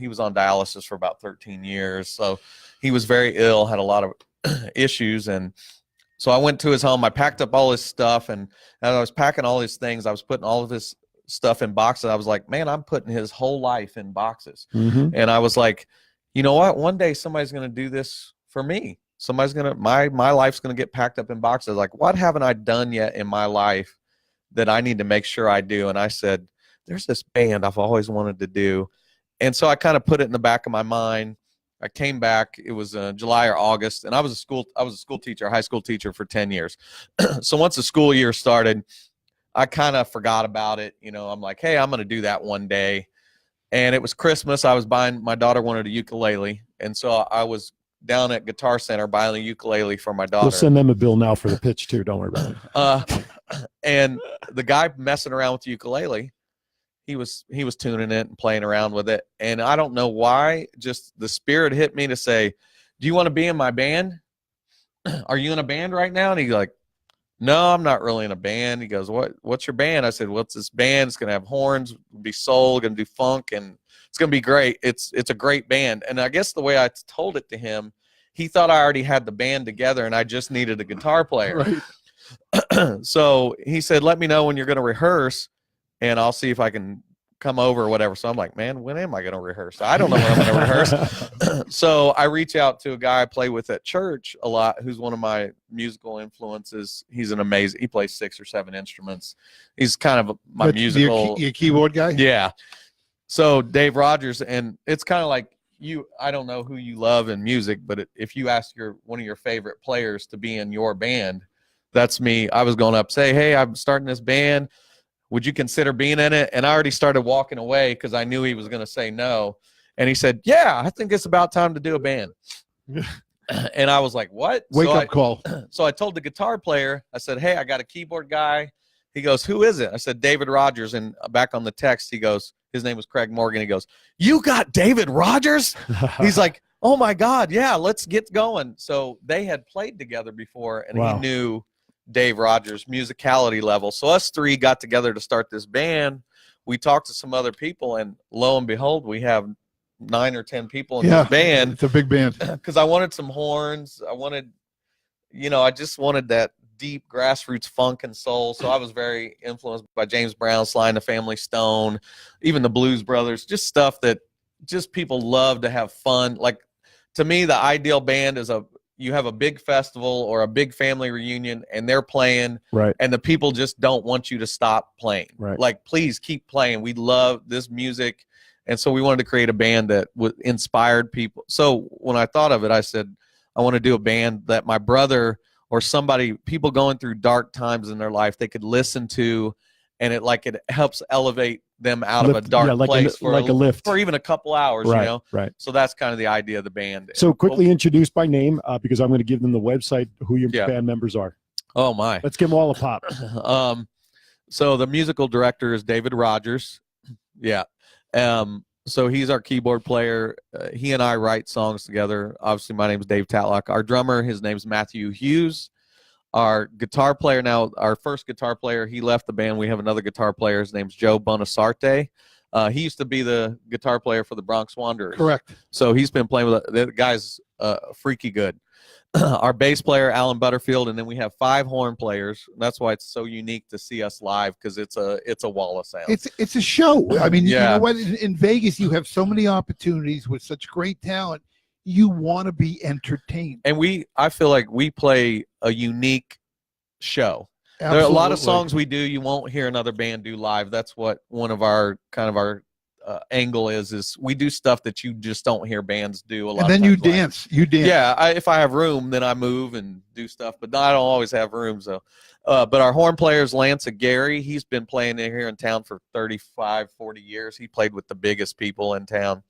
was on dialysis for about 13 years. So he was very ill, had a lot of issues. And so I went to his home. I packed up all his stuff, and as I was packing all his things, I was putting all of his stuff in boxes. I was like, man, I'm putting his whole life in boxes. Mm-hmm. And I was like, you know what? One day somebody's going to do this for me. Somebody's going to, my life's going to get packed up in boxes. Like, what haven't I done yet in my life that I need to make sure I do? And I said, there's this band I've always wanted to do. And so I kind of put it in the back of my mind. I came back. It was July or August, and I was a school teacher, a high school teacher for 10 years. So once the school year started, I kind of forgot about it. You know, I'm like, hey, I'm going to do that one day. And it was Christmas. My daughter wanted a ukulele. And so I was down at Guitar Center buying a ukulele for my daughter. We'll send them a bill now for the pitch too. Don't worry about it. And the guy messing around with the ukulele, he was tuning it and playing around with it. And I don't know why, just the spirit hit me to say, do you want to be in my band? Are you in a band right now? And he's like, no, I'm not really in a band. He goes, what's your band? I said, what's this band? It's going to have horns, it'll be soul, going to do funk, and it's going to be great. It's a great band. And I guess the way I told it to him, he thought I already had the band together and I just needed a guitar player. Right. So he said, let me know when you're going to rehearse and I'll see if I can come over or whatever. So I'm like, man, when am I going to rehearse? I don't know when I'm going to rehearse. So I reach out to a guy I play with at church a lot, who's one of my musical influences. He's he plays 6 or 7 instruments. He's kind of my musical. Your keyboard guy? Yeah. So Dave Rogers, and it's kind of like I don't know who you love in music, but if you ask one of your favorite players to be in your band, that's me. I was going up, say, hey, I'm starting this band. Would you consider being in it? And I already started walking away because I knew he was going to say no. And he said, yeah, I think it's about time to do a band. And I was like, what? Wake up call. So I told the guitar player, I said, hey, I got a keyboard guy. He goes, who is it? I said, David Rogers. And back on the text, he goes, his name was Craig Morgan. He goes, you got David Rogers? He's like, oh my God, yeah, let's get going. So they had played together before, and he knew Dave Rogers' musicality level. So us 3 got together to start this band. We talked to some other people, and lo and behold, we have 9 or 10 people in this band. It's a big band. Because I wanted some horns. I just wanted that deep grassroots funk and soul. So I was very influenced by James Brown, Sly and the Family Stone, even the Blues Brothers, just stuff that just people love to have fun. Like, to me, the ideal band is you have a big festival or a big family reunion and they're playing, right, and the people just don't want you to stop playing. Right. Like, please keep playing. We love this music. And so we wanted to create a band that inspired people. So when I thought of it, I said, I want to do a band that my brother or people going through dark times in their life, they could listen to, and it helps elevate them out of a dark place for a lift for even a couple hours, right, Right. So that's kind of the idea of the band. So quickly introduce by name, because I'm going to give them the website, who your band members are. Oh my. Let's give them all a pop. So the musical director is David Rogers. Yeah. So he's our keyboard player. He and I write songs together. Obviously, my name is Dave Tatlock. Our drummer, his name's Matthew Hughes. Our guitar player now, our first guitar player, he left the band. We have another guitar player. His name's Joe Bonasarte. He used to be the guitar player for the Bronx Wanderers. Correct. So he's been playing with the guy's freaky good. Our bass player, Alan Butterfield, and then we have 5 horn players. That's why it's so unique to see us live, because it's a wall of sound. It's a show. I mean, you know what? In Vegas, you have so many opportunities with such great talent. You want to be entertained. And I feel like we play a unique show. Absolutely. There are a lot of songs we do you won't hear another band do live. That's what one of our angle is we do stuff that you just don't hear bands do a lot. And then you dance. You dance. Yeah, if I have room, then I move and do stuff, but I don't always have room. So, but our horn player is Lance Gary. He's been playing here in town for 35, 40 years. He played with the biggest people in town.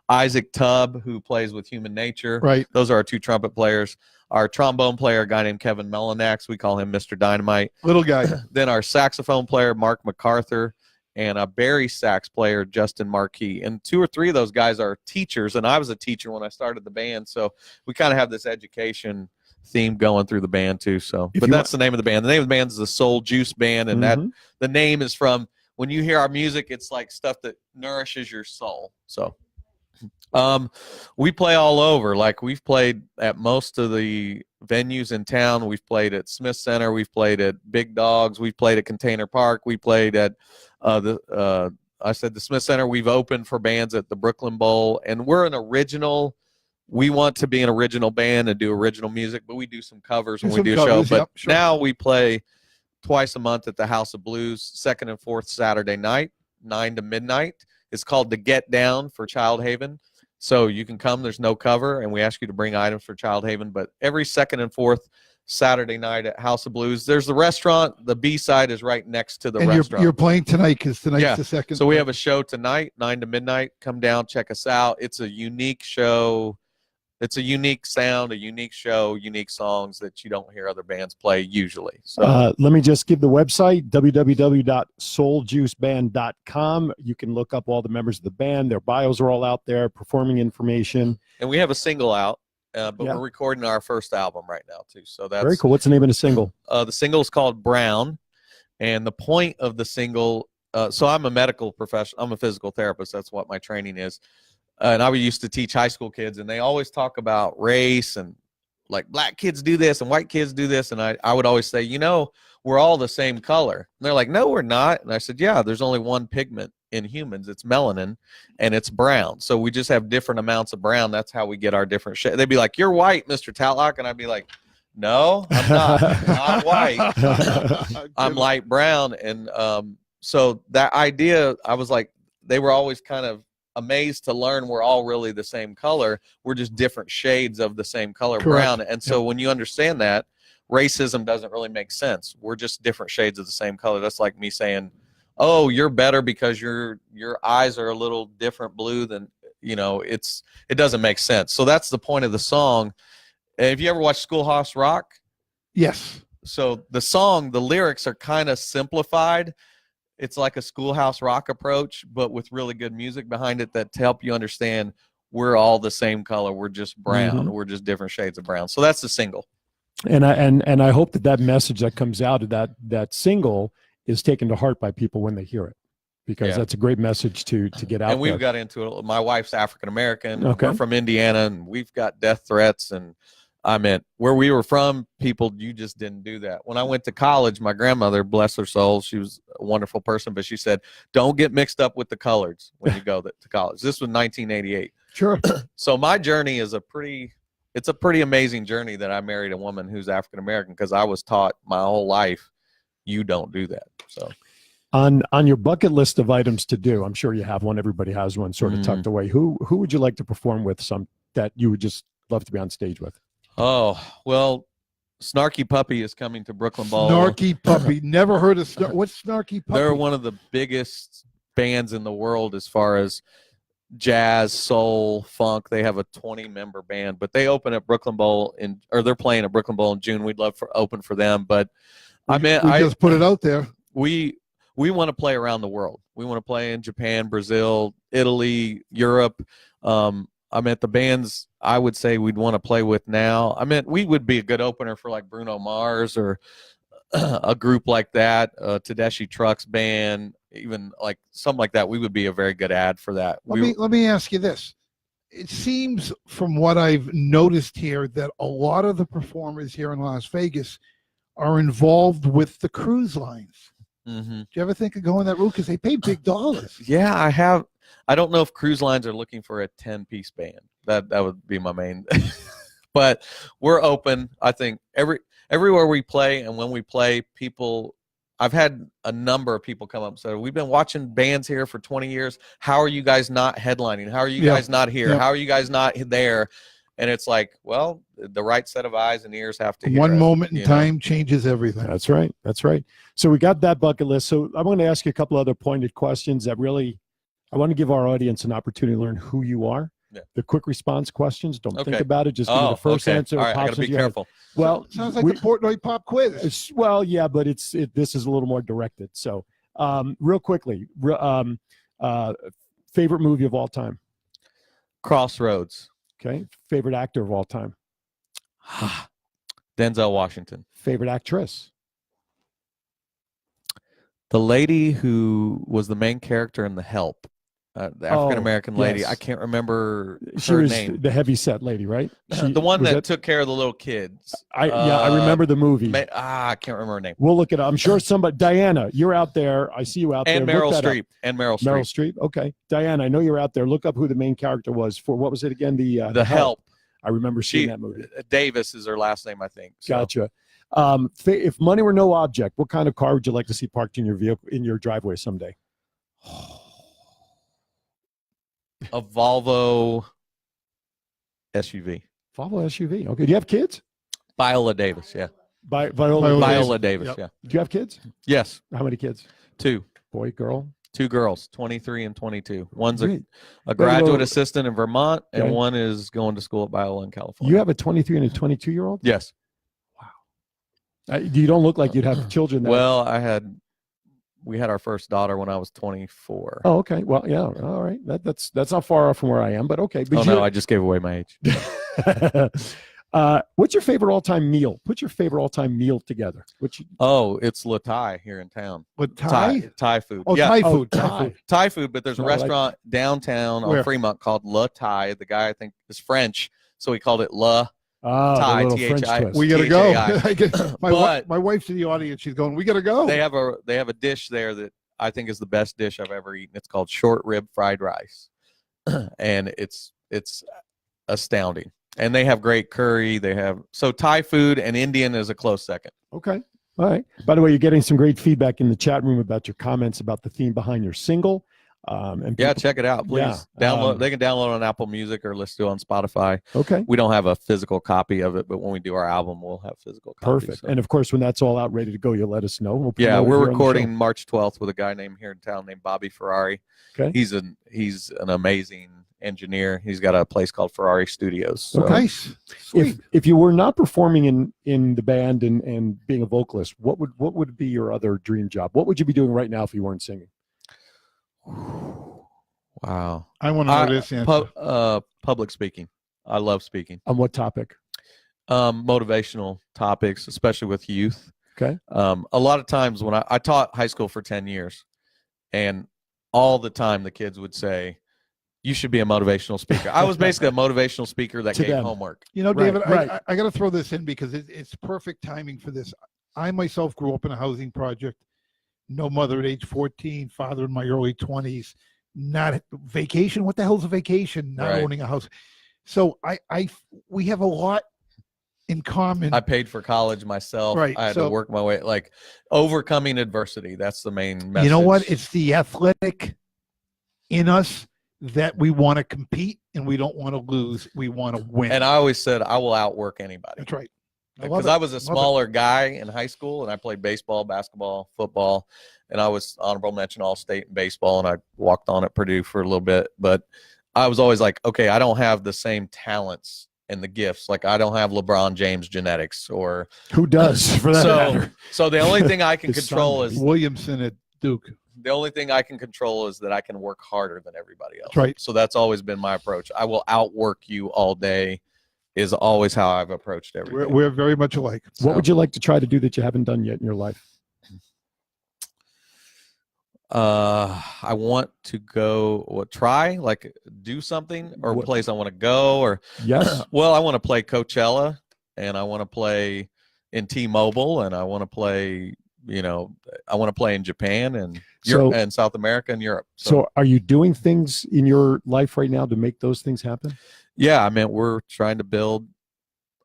Isaac Tubb, who plays with Human Nature. Right. Those are our 2 trumpet players. Our trombone player, a guy named Kevin Melanax. We call him Mr. Dynamite. Little guy. Then our saxophone player, Mark MacArthur, and a Barry sax player, Justin Marquis. And 2 or 3 of those guys are teachers, and I was a teacher when I started the band, so we kind of have this education theme going through the band too. So, but that's the name of the band. The name of the band is the Soul Juice Band, and that the name is from when you hear our music, it's like stuff that nourishes your soul. So. We play all over. Like, we've played at most of the venues in town. We've played at Smith Center. We've played at Big Dogs. We've played at Container Park. We played at the Smith Center. We've opened for bands at the Brooklyn Bowl, and we're an original. We want to be an original band and do original music, but we do some covers when we do a show. But now we play twice a month at the House of Blues, 2nd and 4th Saturday night, 9 to midnight. It's called the Get Down for Child Haven. So you can come. There's no cover, and we ask you to bring items for Child Haven. But every 2nd and 4th Saturday night at House of Blues, there's the restaurant. The B-side is right next to the restaurant. You're playing tonight because tonight's the second. So we have a show tonight, 9 to midnight. Come down, check us out. It's a unique show. it's a unique sound, a unique show, unique songs that you don't hear other bands play usually. So let me just give the website, www.souljuiceband.com. You can look up all the members of the band. Their bios are all out there, performing information. and we have a single out, but we're recording our first album right now too. So that's very cool. What's the name of the single? The single is called Brown, and the point of the single. So I'm a medical professional. I'm a physical therapist. That's what my training is. And I used to teach high school kids, and they always talk about race and like black kids do this and white kids do this. And I would always say, we're all the same color. And they're like, no, we're not. And I said, yeah, there's only one pigment in humans. It's melanin, and it's brown. So we just have different amounts of brown. That's how we get our different shades. They'd be like, you're white, Mr. Tatlock. And I'd be like, no, I'm not. I'm not white. I'm light brown. And so that idea, I was like, they were always kind of amazed to learn we're all really the same color. We're just different shades of the same color, brown. And so when you understand that, racism doesn't really make sense. We're just different shades of the same color. That's like me saying, oh, you're better because your eyes are a little different blue than, it doesn't make sense. So that's the point of the song. Have you ever watched Schoolhouse Rock? Yes. So the song, the lyrics are kind of simplified. It's like a Schoolhouse Rock approach, but with really good music behind it that to help you understand we're all the same color. We're just brown. Mm-hmm. We're just different shades of brown. So that's the single. And I hope that message that comes out of that single is taken to heart by people when they hear it, because that's a great message to get out. And we've there. got into it. My wife's African American. Okay. We're from Indiana, and we've got death threats. And I meant where we were from, you just didn't do that. When I went to college, my grandmother, bless her soul, she was a wonderful person, but she said, don't get mixed up with the coloreds when you go to college. This was 1988. Sure. So my journey is it's a pretty amazing journey that I married a woman who's African American, because I was taught my whole life, you don't do that. So on your bucket list of items to do, I'm sure you have one. Everybody has one sort of tucked away. Who would you like to perform with, some that you would just love to be on stage with? Oh, well, Snarky Puppy is coming to Brooklyn Bowl. Snarky Puppy. Never heard of what's Snarky Puppy? They're one of the biggest bands in the world as far as jazz, soul, funk. They have a 20-member band, but they open at Brooklyn Bowl they're playing at Brooklyn Bowl in June. We'd love to open for them, but we just put it out there. We want to play around the world. We want to play in Japan, Brazil, Italy, Europe. The bands I would say we'd want to play with now. We would be a good opener for like Bruno Mars or a group like that, Tedeschi Trucks band, even like something like that. We would be a very good ad for that. Let me ask you this. It seems from what I've noticed here that a lot of the performers here in Las Vegas are involved with the cruise lines. Mm-hmm. Do you ever think of going that route? Because they pay big dollars. Yeah, I have. I don't know if cruise lines are looking for a 10-piece band. That would be my main. But we're open. I think everywhere we play, and when we play, I've had a number of people come up and say, we've been watching bands here for 20 years. How are you guys not headlining? How are you guys not here? Yeah. How are you guys not there? And it's like, well, the right set of eyes and ears have to hear One it, moment in time changes everything. That's right. That's right. So we got that bucket list. So I'm going to ask you a couple other pointed questions that really, I want to give our audience an opportunity to learn who you are. Yeah. The quick response questions. Don't think about it. Just give me the first answer. All right, I got to be careful. Well, sounds like the Portnoy pop quiz. Well, yeah, but this is a little more directed. So, real quickly, favorite movie of all time? Crossroads. Okay. Favorite actor of all time? Denzel Washington. Favorite actress? The lady who was the main character in The Help. The African-American lady. Yes. I can't remember She her was name. the heavy-set lady, right? The one that took care of the little kids. I remember the movie. I can't remember her name. We'll look it up. I'm sure somebody. Diana, you're out there. I see you out and there. Meryl Streep. And Meryl Streep. Okay. Diana, I know you're out there. Look up who the main character was for. What was it again? The Help. I remember seeing that movie. Davis is her last name, I think. So. Gotcha. If money were no object, what kind of car would you like to see parked in your driveway someday? A Volvo SUV. Volvo SUV. Okay. Do you have kids? Viola Davis, yeah. Viola Davis, yep. yeah. Do you have kids? Yes. How many kids? 2. Boy, girl? 2 girls, 23 and 22. One's Great. a graduate Whoa. assistant in Vermont, and Okay. one is going to school at Biola in California. You have a 23 and a 22-year-old? Yes. You don't look like you'd have children. Well, we had our first daughter when I was 24. Oh, okay. Well, yeah. All right. That's not far off from where I am, but okay. But no, I just gave away my age. What's your favorite all-time meal? Put your favorite all-time meal together. It's La Thai here in town. What, Thai? Thai food. Oh, yeah. Thai food. Thai food, but there's a Well, restaurant downtown Where? on Fremont called La Thai. The guy, I think, is French, so he called it La the Thai, little French T-H-I. twist. We got to go. But- my wife's in the audience. She's going, we got to go. They have a dish there that I think is the best dish I've ever eaten. It's called short rib fried rice, and it's astounding. And they have great curry. So Thai food and Indian is a close second. Okay. All right. By the way, you're getting some great feedback in the chat room about your comments about the theme behind your single. And Yeah, people- check it out, please. Yeah, Download. They can download on Apple Music or listen to it on Spotify. Okay. We don't have a physical copy of it, but when we do our album, we'll have physical copies. Perfect. So. And of course, when that's all out, ready to go, you'll let us know. We'll Yeah, promote it we're here on the recording show. March 12th with a guy named here in town named Bobby Ferrari. Okay. He's an amazing engineer. He's got a place called Ferrari Studios. So. Okay. Nice. Sweet. If you were not performing in the band and being a vocalist, what would be your other dream job? What would you be doing right now if you weren't singing? Wow. I want to know this answer. Public speaking. I love speaking. On what topic? Motivational topics, especially with youth. Okay. A lot of times when I taught high school for 10 years, and all the time the kids would say, you should be a motivational speaker. I was basically a motivational speaker that To gave them. homework. You know, Right, David, right. I got to throw this in because it's perfect timing for this. I myself grew up in a housing project. No mother at age 14, father in my early 20s. Not vacation. What the hell's a vacation? Not Right. owning a house. So we have a lot in common. I paid for college myself. Right, I had so- to work my way, like overcoming adversity. That's the main message. You know what? It's the athletic in us that we want to compete and we don't want to lose. We want to win. And I always said I will outwork anybody. That's right. Because I was a smaller guy in high school, and I played baseball, basketball, football, and I was honorable mention All-State in baseball, and I walked on at Purdue for a little bit. But I was always like, okay, I don't have the same talents and the gifts. Like I don't have LeBron James genetics, or Who does for that matter? so the only thing I can His control son, is Williamson at Duke. the only thing I can control is that I can work harder than everybody else. That's right. So that's always been my approach. I will outwork you all day. Is always how I've approached everything. We're very much alike. What would you like to try to do that you haven't done yet in your life? I want to go do something or What- place I want to go or Yes. well, I want to play Coachella and I want to play in T-Mobile and I want to play, I want to play in Japan and Europe and South America and Europe. So are you doing things in your life right now to make those things happen? Yeah, I mean, we're trying to build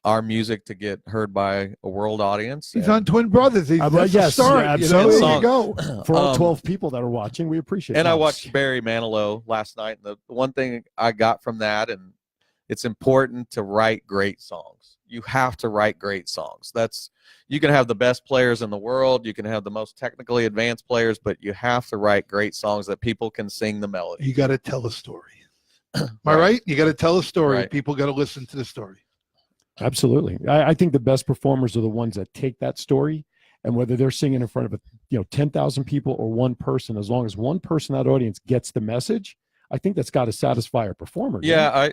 our music to get heard by a world audience. He's on Twin Brothers. That's yes, a start. absolutely. There you go. For all 12 people that are watching, we appreciate it. And I watched Barry Manilow last night. And the one thing I got from that, and it's important to write great songs. You have to write great songs. You can have the best players in the world. You can have the most technically advanced players, but you have to write great songs that people can sing the melody. You got to tell a story. Am I right? You got to tell a story. Right. People got to listen to the story. Absolutely. I think the best performers are the ones that take that story, and whether they're singing in front of 10,000 people or one person, as long as one person in that audience gets the message, I think that's got to satisfy a performer. Yeah,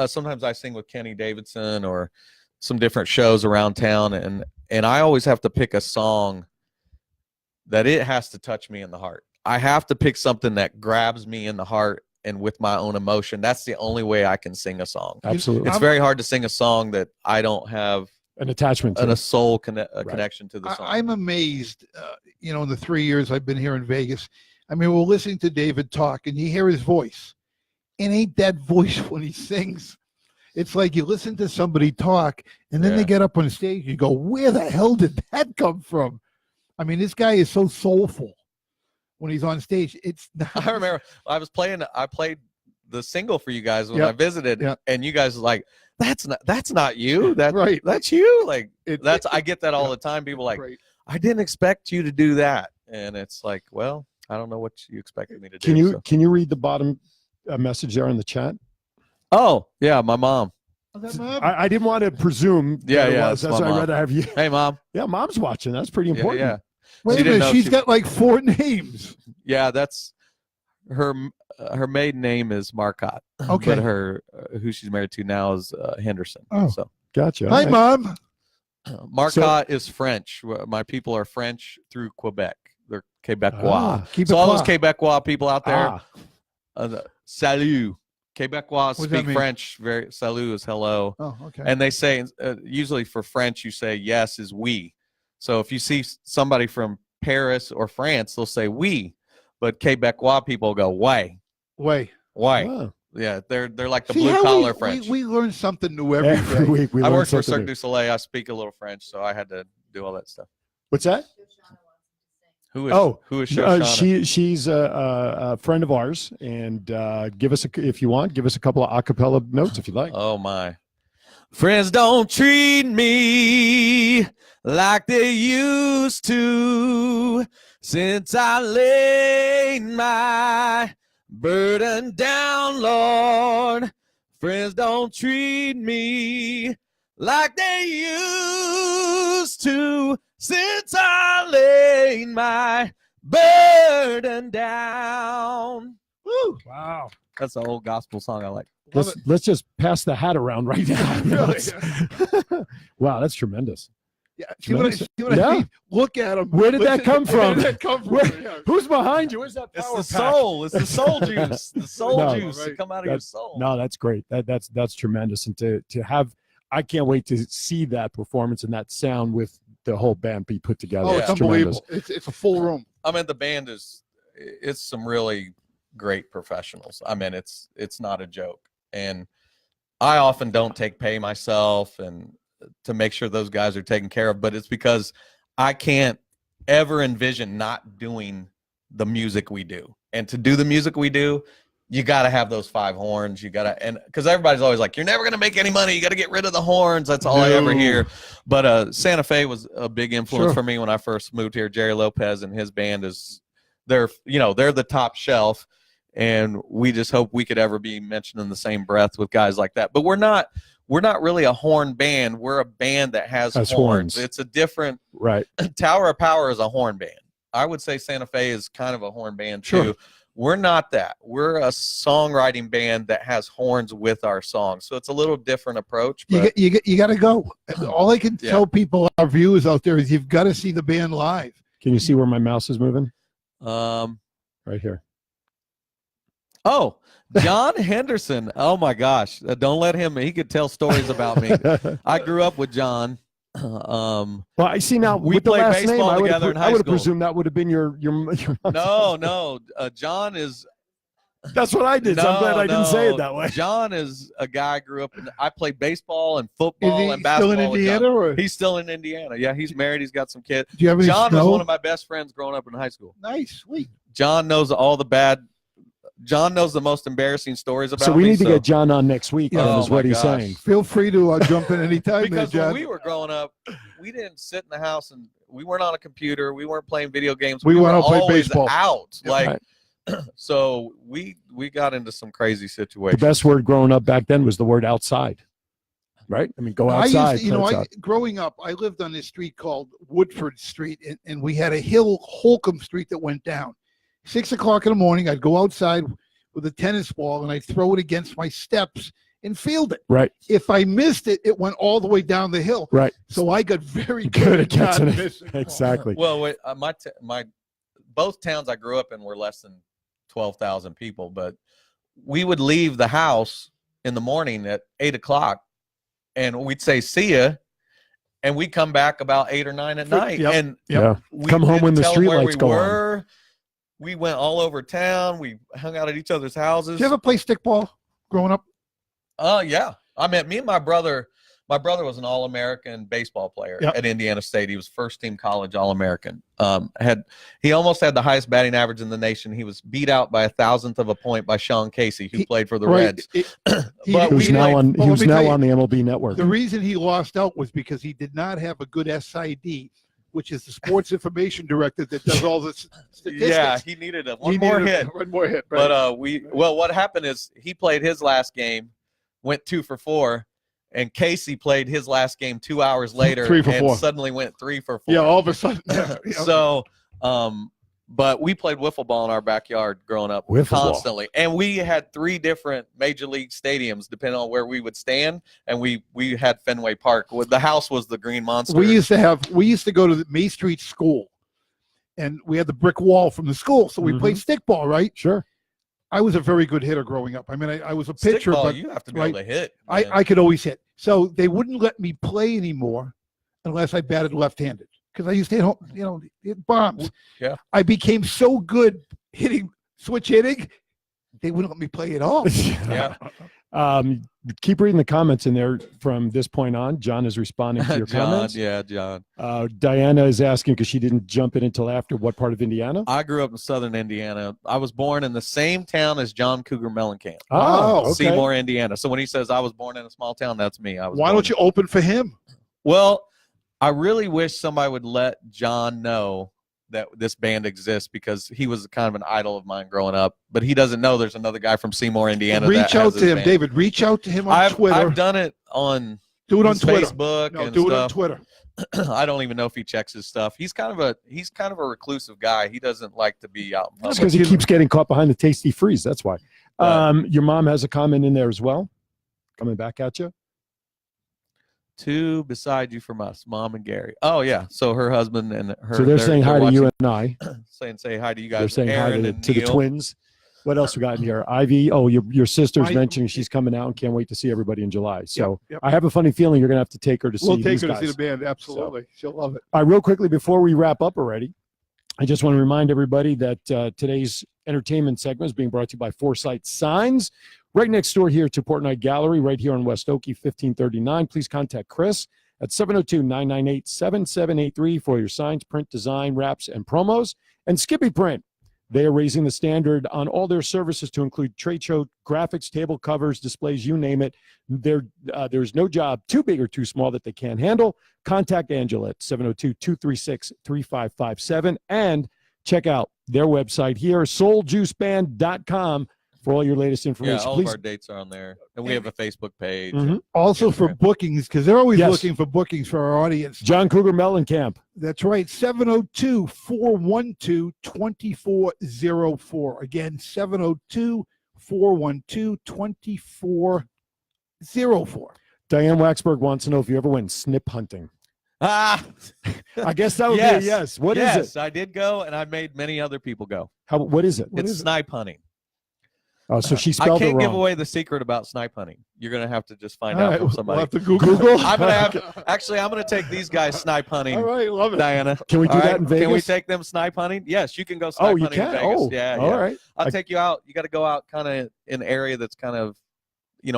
sometimes I sing with Kenny Davidson or some different shows around town, and I always have to pick a song that it has to touch me in the heart. I have to pick something that grabs me in the heart and with my own emotion. That's the only way I can sing a song. Absolutely. It's very hard to sing a song that I don't have An attachment to a it. soul connection to the song. I'm amazed, in the 3 years I've been here in Vegas. I mean, we're listening to David talk, and you hear his voice. It ain't that voice when he sings. It's like you listen to somebody talk, and then they get up on stage, and you go, where the hell did that come from? I mean, this guy is so soulful when he's on stage. It's not. I remember I played the single for you guys when I visited, and you guys were like, that's not you. Right. That's you. Like It- I get that all the time. People like, Right. I didn't expect you to do that. And it's like, well, I don't know what you expected me to do. Can you read the bottom message there in the chat? Oh, yeah, my mom. I didn't want to presume. Yeah, that's why I'd rather have you. Hey, Mom. Yeah, Mom's watching. That's pretty important. Yeah. Wait a minute, she's got like 4 names. Yeah, that's her. Her maiden name is Marcotte. Okay. But her who she's married to now is Henderson. Oh, so gotcha. Hi, Mom. Marcotte is French. My people are French through Quebec. They're Quebecois. So all those Quebecois people out there, salut. Quebecois speak French. Salut is hello. Oh, okay. And they say, usually for French, you say yes is oui. So if you see somebody from Paris or France, they'll say oui. But Quebecois people go, ouais. Way. Why? Yeah, they're like the blue collar French. We learn something new every day. week. I worked for Cirque du Soleil. I speak a little French, so I had to do all that stuff. What's that? Who is Shoshana? She's a friend of ours, and if you want, give us a couple of a cappella notes if you like. Oh my. Friends don't treat me like they used to since I laid my burden down, Lord. Friends don't treat me like they used to since I laid my burden down. Woo. Wow. That's an old gospel song I like. Let's just pass the hat around right now. Really? Wow, that's tremendous. Yeah, see what I mean? Look at him. Where did that come from? Where did that come from? Who's behind you? Where's that power It's the pack? soul. It's the soul juice. The soul juice right. to come out of your soul. No, that's great. That's tremendous. And to have, I can't wait to see that performance and that sound with the whole band be put together. Oh, it's unbelievable. It's a full room. I mean, the band it's some really great professionals. I mean, it's not a joke. And I often don't take pay myself and to make sure those guys are taken care of, but it's because I can't ever envision not doing the music we do. And to do the music we do, you got to have those 5 horns. You got to, and because everybody's always like, you're never going to make any money. You got to get rid of the horns. That's all I ever hear. But Santa Fe was a big influence for me when I first moved here. Jerry Lopez and his band they're the top shelf. And we just hope we could ever be mentioned in the same breath with guys like that. But we're not really a horn band. We're a band that has horns. It's a different right. Tower of Power is a horn band. I would say Santa Fe is kind of a horn band too. Sure. We're not that. We're a songwriting band that has horns with our songs. So it's a little different approach. But You got to go. All I can tell people, our viewers out there, is you've got to see the band live. Can you see where my mouse is moving? Right here. Oh, John Henderson. Oh my gosh. Don't let him. He could tell stories about me. I grew up with John. Well, I see now we with the played last baseball name, together in high I would have school. presumed that would have been your No. John is. That's what I did. So I'm glad I didn't say it that way. John is a guy I grew up in. I played baseball and football Is he and basketball. still in Indiana? Or? He's still in Indiana. Yeah, he's married. He's got some kids. Do you have any John was snow? one of my best friends growing up in high school. Nice, sweet. John knows all the bad. John knows the most embarrassing stories about me. So we need to get John on next week. Oh, is what he's gosh. saying. Feel free to jump in anytime. Because there, John. when we were growing up, we didn't sit in the house and we weren't on a computer. We weren't playing video games. We went out and played always baseball. Out. Yeah. Like, so we got into some crazy situations. The best word growing up back then was the word outside. Right? I mean, go outside. Growing up, I lived on this street called Woodford Street, and we had a hill, Holcomb Street, that went down. 6 o'clock in the morning, I'd go outside with a tennis ball, and I'd throw it against my steps and field it. Right. If I missed it, it went all the way down the hill. Right. So I got very good at catching not it. missing. Exactly. Well, wait, my both towns I grew up in were less than 12,000 people, but we would leave the house in the morning at 8 o'clock, and we'd say "see ya," and we'd come back about 8 or 9 at night, and we come home when the didn't tell them where streetlights we go were. on. We went all over town. We hung out at each other's houses. Did you ever play stickball growing up? Yeah. I mean, me and my brother was an All-American baseball player at Indiana State. He was first-team college All-American. He almost had the highest batting average in the nation. He was beat out by 1,000th of a point by Sean Casey, who played for the Reds. Who's now on the MLB Network. The reason he lost out was because he did not have a good SID. which is the sports information director that does all the statistics. Yeah, he needed one more hit. One more hit. Right. But what happened is he played his last game, went 2 for 4, and Casey played his last game 2 hours later 3 for and 4. suddenly went 3 for 4. Yeah, all of a sudden. So, but we played wiffle ball in our backyard growing up constantly. And we had 3 different major league stadiums depending on where we would stand. And we had Fenway Park. The house was the Green Monster. We used to go to the May Street school, and we had the brick wall from the school. So we played stickball, right? Sure. I was a very good hitter growing up. I mean, I was a pitcher, Stickball, but you have to be able to hit. I could always hit. So they wouldn't let me play anymore unless I batted left-handed because I used to hit home, hit bombs. Yeah. I became so good switch hitting, they wouldn't let me play at all. Yeah. Keep reading the comments in there from this point on. John is responding to your comments. Yeah, John. Diana is asking because she didn't jump in until after what part of Indiana? I grew up in southern Indiana. I was born in the same town as John Cougar Mellencamp. Oh, okay. Seymour, Indiana. So when he says I was born in a small town, that's me. Why don't you open for him? Well, I really wish somebody would let John know that this band exists because he was kind of an idol of mine growing up. But he doesn't know there's another guy from Seymour, Indiana. Reach out to him, band. David. Reach out to him on Twitter. I've done it on Twitter. Facebook and do stuff. it on Twitter. I don't even know if he checks his stuff. He's kind of a reclusive guy. He doesn't like to be out in That's public. because he keeps getting caught behind the tasty freeze. That's why. Your mom has a comment in there as well. Coming back at you. 2 beside you from us, Mom and Gary. Oh yeah, so her husband and her. So they're saying hi to you and I. Say hi to you guys. They're saying Aaron hi and to the Neil. twins. What else we got in here? Ivy. Oh, your sister's My- mentioning she's coming out and can't wait to see everybody in July. So Yep. I have a funny feeling you're gonna have to take her to see. We'll take these her to guys. see the band. Absolutely. She'll love it. Real quickly before we wrap up already, I just want to remind everybody that today's entertainment segment is being brought to you by Foresight Signs, right next door here to Portnoy Gallery, right here on West Oakey, 1539. Please contact Chris at 702-998-7783 for your signs, print, design, wraps, and promos. And Skippy Print. They are raising the standard on all their services to include trade show graphics, table covers, displays, you name it. There's no job too big or too small that they can't handle. Contact Angela at 702-236-3557 and check out their website here, souljuiceband.com, for all your latest information. Yeah, all Please. of our dates are on there, and we have a Facebook page. Mhm. Also for Instagram. bookings, because they're always Yes. looking for bookings for our audience. John Cougar Mellencamp. That's right. 702-412-2404. Again, 702-412-2404. Diane Waxberg wants to know if you ever went snip hunting. Ah, I guess that would yes. be a yes. What is yes, it? I did go, and I made many other people go. What is it? It's snipe hunting. Oh, so she I spelled it can't wrong. give away the secret about snipe hunting. You're gonna have to just find All out right, from we'll somebody. have to Google. I'm gonna take these guys snipe hunting. All right, love it. Diana, Can we do all that in Vegas? Can we take them snipe hunting? Yes, you can go snipe Oh, you hunting can? in Vegas. Oh, yeah. all right. I'll take you out. You got to go out kind of in an area that's kind of,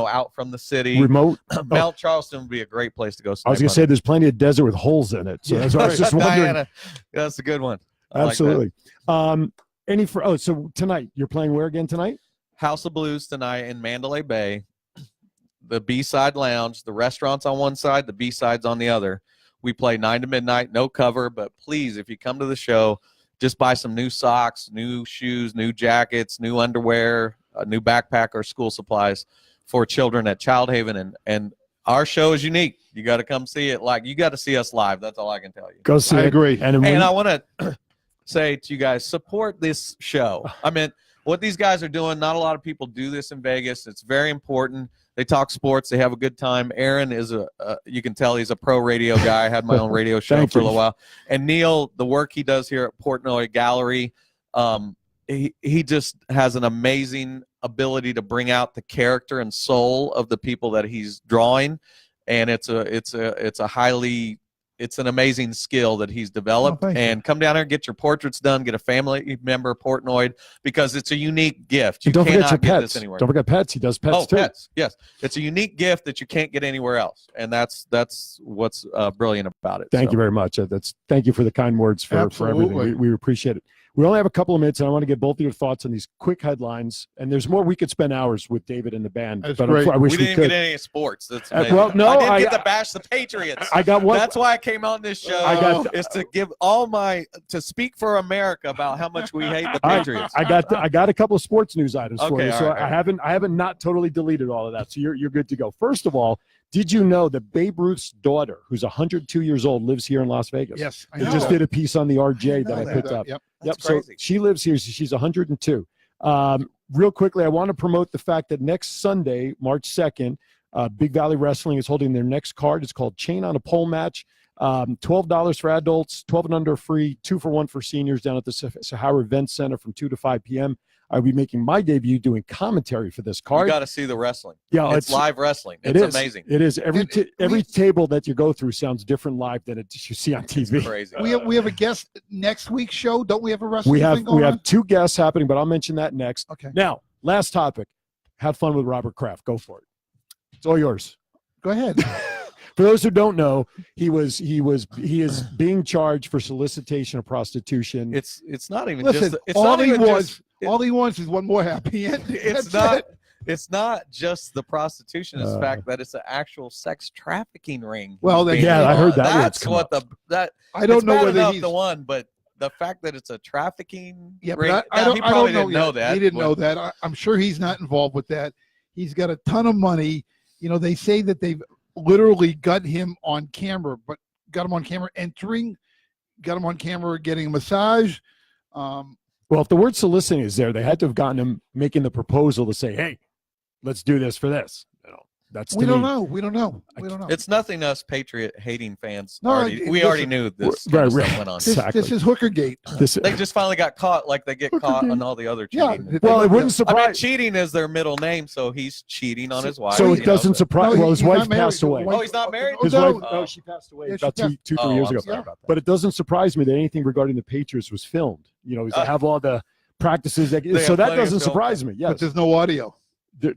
out from the city. Remote. Mount Charleston would be a great place to go snipe I was going to say hunting. there's plenty of desert with holes in it. So that's why I was just wondering. Diana, that's a good one. I like that. Absolutely. So tonight, you're playing where again tonight? House of Blues tonight in Mandalay Bay. The B-side lounge, the restaurant's on one side, the B-side's on the other. We play 9 to midnight, no cover, but please, if you come to the show, just buy some new socks, new shoes, new jackets, new underwear, a new backpack or school supplies for children at Child Haven. And our show is unique. You got to come see it. You got to see us live. That's all I can tell you. Go see I it. agree. And And I want to say to you guys, support this show. I mean, what these guys are doing, not a lot of people do this in Vegas. It's very important. They talk sports. They have a good time. Aaron is you can tell he's a pro radio guy. I had my own radio show for a little while. And Neil, the work he does here at Portnoy Gallery, he just has an amazing ability to bring out the character and soul of the people that he's drawing. And it's an amazing skill that he's developed. And come down here and get your portraits done. Get a family member Portnoy because it's a unique gift. You don't forget your get pets. this anywhere. Don't forget pets. He does pets too. Pets. Yes, it's a unique gift that you can't get anywhere else, and that's what's brilliant about it. Thank you very much. Thank you for the kind words for everything. Absolutely. We appreciate it. We only have a couple of minutes, and I want to get both of your thoughts on these quick headlines. And there's more. We could spend hours with David and the band. That's but great. I wish we we didn't could. get any sports. That's amazing. Well, no, I didn't get to bash the Patriots. I got one. That's why I came on this show. Is to give to speak for America about how much we hate the Patriots. I got a couple of sports news items for Okay, you. So all right. I haven't not totally deleted all of that. So you're good to go. First of all, did you know that Babe Ruth's daughter, who's 102 years old, lives here in Las Vegas? Yes, I I know. just did a piece on the RJ that I know picked that. up. Yep. Yep. So crazy. she lives here. She's 102. Real quickly, I want to promote the fact that next Sunday, March 2nd, Big Valley Wrestling is holding their next card. It's called Chain on a Pole Match. $12 for adults, 12 and under free, 2 for 1 for seniors down at the Sahara Event Center from 2 to 5 p.m. I'll be making my debut doing commentary for this card. You got to see the wrestling. Yeah, it's live wrestling. It It's is amazing. It is. Every table that you go through sounds different live than it you see on TV. It's crazy. We have a guest next week's show. Don't we have a wrestling We have thing going on? 2 guests happening, but I'll mention that next. Okay. Now, last topic. Have fun with Robert Kraft. Go for it. It's all yours. Go ahead. For those who don't know, he is being charged for solicitation of prostitution. It's not even Listen, just. It's all not he even wants, just. all he wants is one more happy ending. It's That's not. it. It's not just the prostitution. It's the fact that it's an actual sex trafficking ring. Well, being yeah, I heard that word's That's come what up. I don't it's know bad whether enough he's the one, but the fact that it's a trafficking Yeah, ring. but I now, don't, he I probably don't didn't know yet. that. He didn't but- know that. I'm sure he's not involved with that. He's got a ton of money. You know, they say that they've literally got him on camera, but got him on camera entering, got him on camera getting a massage. Well, if the word soliciting is there, they had to have gotten him making the proposal to say, "Hey, let's do this for this." You know, that's We to don't me. know. We don't know. We don't know. It's nothing us Patriot hating fans. No, already, we listen, already knew this right, kind of right. stuff went on. This, exactly. this is Hookergate. They just finally got caught like they get caught on all the other Yeah. cheating. Well, it wouldn't I mean, surprise. cheating is their middle name, so he's cheating on his wife. So you it know, doesn't but- surprise. No, well, his he's not wife married. passed away. The wife- Oh, he's not married? Oh, His no. wife, Oh. she passed away Yeah, about she two, passed- 3 years I'm ago. sorry about that. But it doesn't surprise me that anything regarding the Patriots was filmed. You know, they have all the practices. That, They so have that plenty of doesn't film. surprise me. But Yes, there's no audio.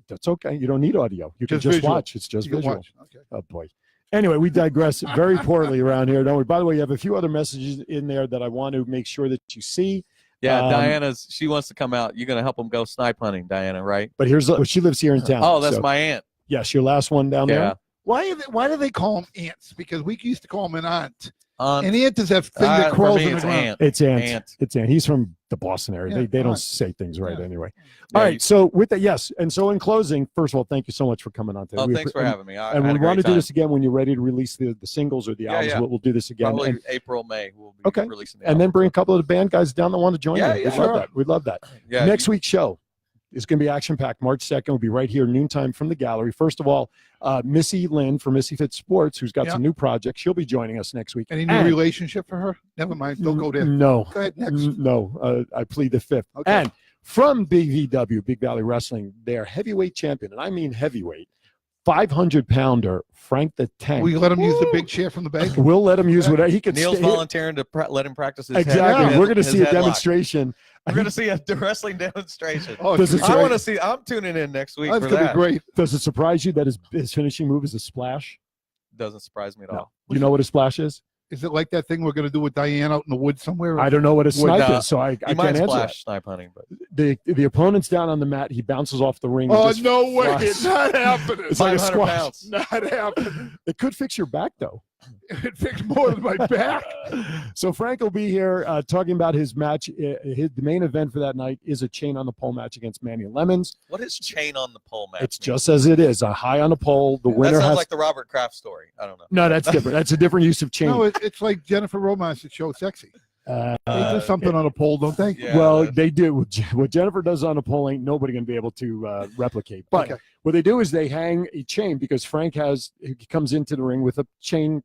that's okay. You don't need audio. You can Just just visual. watch. It's just You can visual. watch. Okay. Oh boy. Anyway, we digress very poorly around here. Don't worry. By the way, you have a few other messages in there that I want to make sure that you see. Yeah, she wants to come out. You're going to help them go snipe hunting, Diana, right? But she lives here in town. Oh, that's so, my aunt. yes, your last one down Yeah. there. Why do they call them ants? Because we used to call them an aunt. Aunt. An ant is that thing that For crawls me, in the it's ground. aunt. It's Ant. Ant. It's Ant. He's from the Boston area. Yeah, They don't aunt. say things right Yeah. anyway. Yeah, All right. So with that, yes. And so in closing, first of all, thank you so much for coming on today. Oh, We thanks appre- for and- having me. I And had we a great want to do time. this again when you're ready to release the singles or the Yeah, albums. yeah. We'll do this again. Probably April, May. We'll be Okay. releasing the And then album. bring a couple of the band guys down that want to join Yeah, you. yeah, We'd love sure. that. We'd love that. Yeah, Next week's show is going to be action-packed. March 2nd. We'll be right here noontime from the gallery. First of all, Missy Lynn from Missy Fit Sports, who's got Yeah. some new projects. She'll be joining us next week. Any new And- relationship for her? Never mind. Don't go there. No. Go ahead next. No, I plead the fifth. Okay. And from BVW, Big Valley Wrestling, their heavyweight champion, and I mean heavyweight, 500-pounder Frank the Tank. Will you let him use the big chair from the bank? We'll let him use whatever he can. Neil's volunteering to let him practice his Exactly. head. We're going to his see a headlock. demonstration. We're going to see a wrestling demonstration. Oh, Does it's it I say- want to see. I'm tuning in next week that's for gonna that. be great. Does it surprise you that his finishing move is a splash? Doesn't surprise me at No. all. You know what a splash is? Is it like that thing we're going to do with Diane out in the woods somewhere? I don't know what a snipe no. is, so I He can't might answer that. splash snipe hunting, but The opponent's down on the mat. He bounces off the ring. and Oh, just no way. flies. It's not happening. It's like a 500 squash. pounds. Not happening. It could fix your back, though. It fixed more than my back. So Frank will be here talking about his match. The main event for that night is a chain on the pole match against Manny Lemons. What is chain on the pole match? It's just as it is, a high on a pole. The that winner sounds has. like the Robert Kraft story. I don't know. No, that's different. That's a different use of chain. No, it's like Jennifer Romance's show, Sexy. They do something on a pole, don't they? Yeah, well, that's- they do. What Jennifer does on a pole ain't nobody going to be able to replicate. But Okay. what they do is they hang a chain because Frank he comes into the ring with a chain.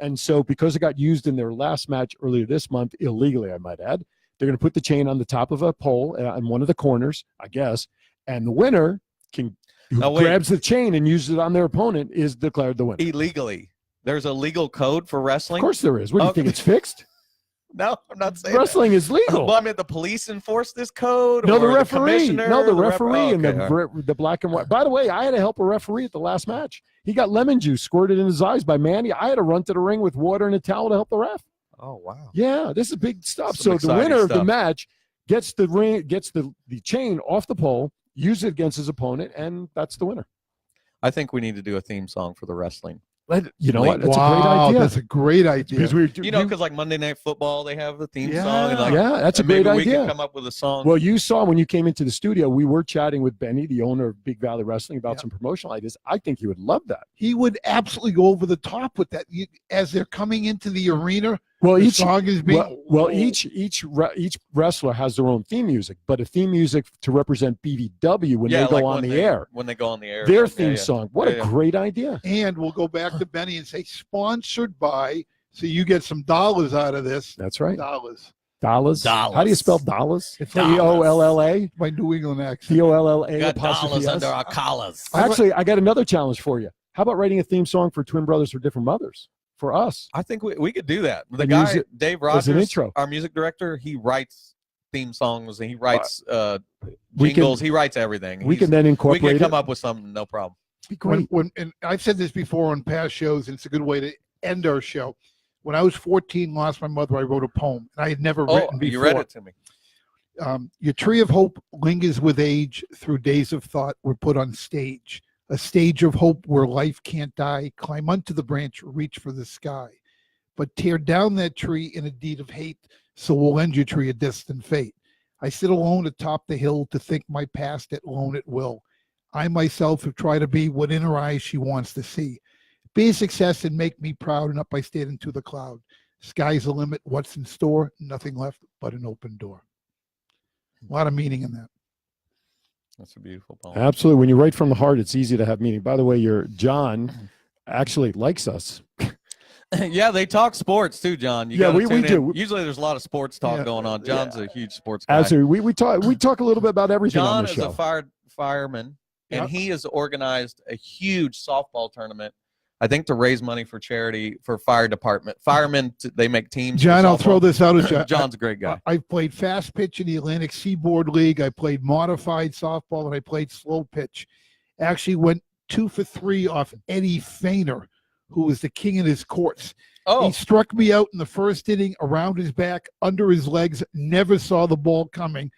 And so because it got used in their last match earlier this month, illegally, I might add, they're going to put the chain on the top of a pole on one of the corners, I guess, and the winner who Now, wait. grabs the chain and uses it on their opponent is declared the winner. Illegally. There's a legal code for Of wrestling. course there is. What do you Okay. think? It's fixed? No, I'm not saying Wrestling is that. legal. Well, I mean, the police enforce this code. No, the or referee. commissioner, No, the ref- referee oh, and okay, all right. the black and white. By the way, I had to help a referee at the last match. He got lemon juice squirted in his eyes by Manny. I had to run to the ring with water and a towel to help the ref. Oh wow. Yeah, this is big stuff. Some So the winner of the exciting stuff. match gets the ring, gets the chain off the pole, use it against his opponent, and that's the winner. I think we need to do a theme song for the wrestling. You know what? That's wow, a great idea. That's a great idea. Because we, Because like Monday Night Football, they have the theme Yeah. song. And like, yeah, that's a and maybe great we idea. could come up with a song. Well, you saw when you came into the studio, we were chatting with Benny, the owner of Big Valley Wrestling, about Yeah. some promotional ideas. I think he would love that. He would absolutely go over the top with that. As they're coming into the arena, Well, the each song is being each wrestler has their own theme music, but a theme music to represent BVW when they go like on when the they- air. When they go on the air. Their Yeah, theme yeah. song. What a Yeah. great idea. And we'll go back to Benny and say sponsored by, so you get some dollars out of this. That's right. Dollars. Dollars. How do you spell dollars? It's Dolla. my New England accent. Dolla. Got dollars under our collars. Actually, I got another challenge for you. How about writing a theme song for Twin Brothers for Different Mothers for us? I think we could do that. The And use guy, it Dave as an Rogers, intro. our music director, he writes theme songs and he writes We can- jingles. He writes everything. We can then we incorporate can come it. up with something, no problem. Be great. And I've said this before on past shows, and it's a good way to end our show. When I was 14, lost my mother, I wrote a poem, and I had never written before. You read it to me. Your tree of hope lingers with age through days of thought were put on stage. A stage of hope where life can't die. Climb unto the branch, reach for the sky. But tear down that tree in a deed of hate, so will end your tree a distant fate. I sit alone atop the hill to think my past at lone at will. I myself have tried to be what in her eyes she wants to see. Be a success and make me proud, and up I stand into the cloud. Sky's the limit, what's in store? Nothing left but an open door. A lot of meaning in that. That's a beautiful poem. Absolutely. When you write from the heart, it's easy to have meaning. By the way, your John actually likes us. Yeah, they talk sports too, John. You Yeah, gotta we tune do. in. Usually there's a lot of sports talk Yeah. going on. John's a huge sports guy. Absolutely. We talk a little bit about everything on John the is show. a fireman, and Yep. he has organized a huge softball tournament, I think, to raise money for charity for fire department. Firemen, they make teams. for John, I'll softball. throw this out at you. John's a great guy. I've played fast pitch in the Atlantic Seaboard League. I played modified softball, and I played slow pitch. Actually went 2 for 3 off Eddie Feiner, who was the king in his courts. Oh, He struck me out in the first inning, around his back, under his legs, never saw the ball coming.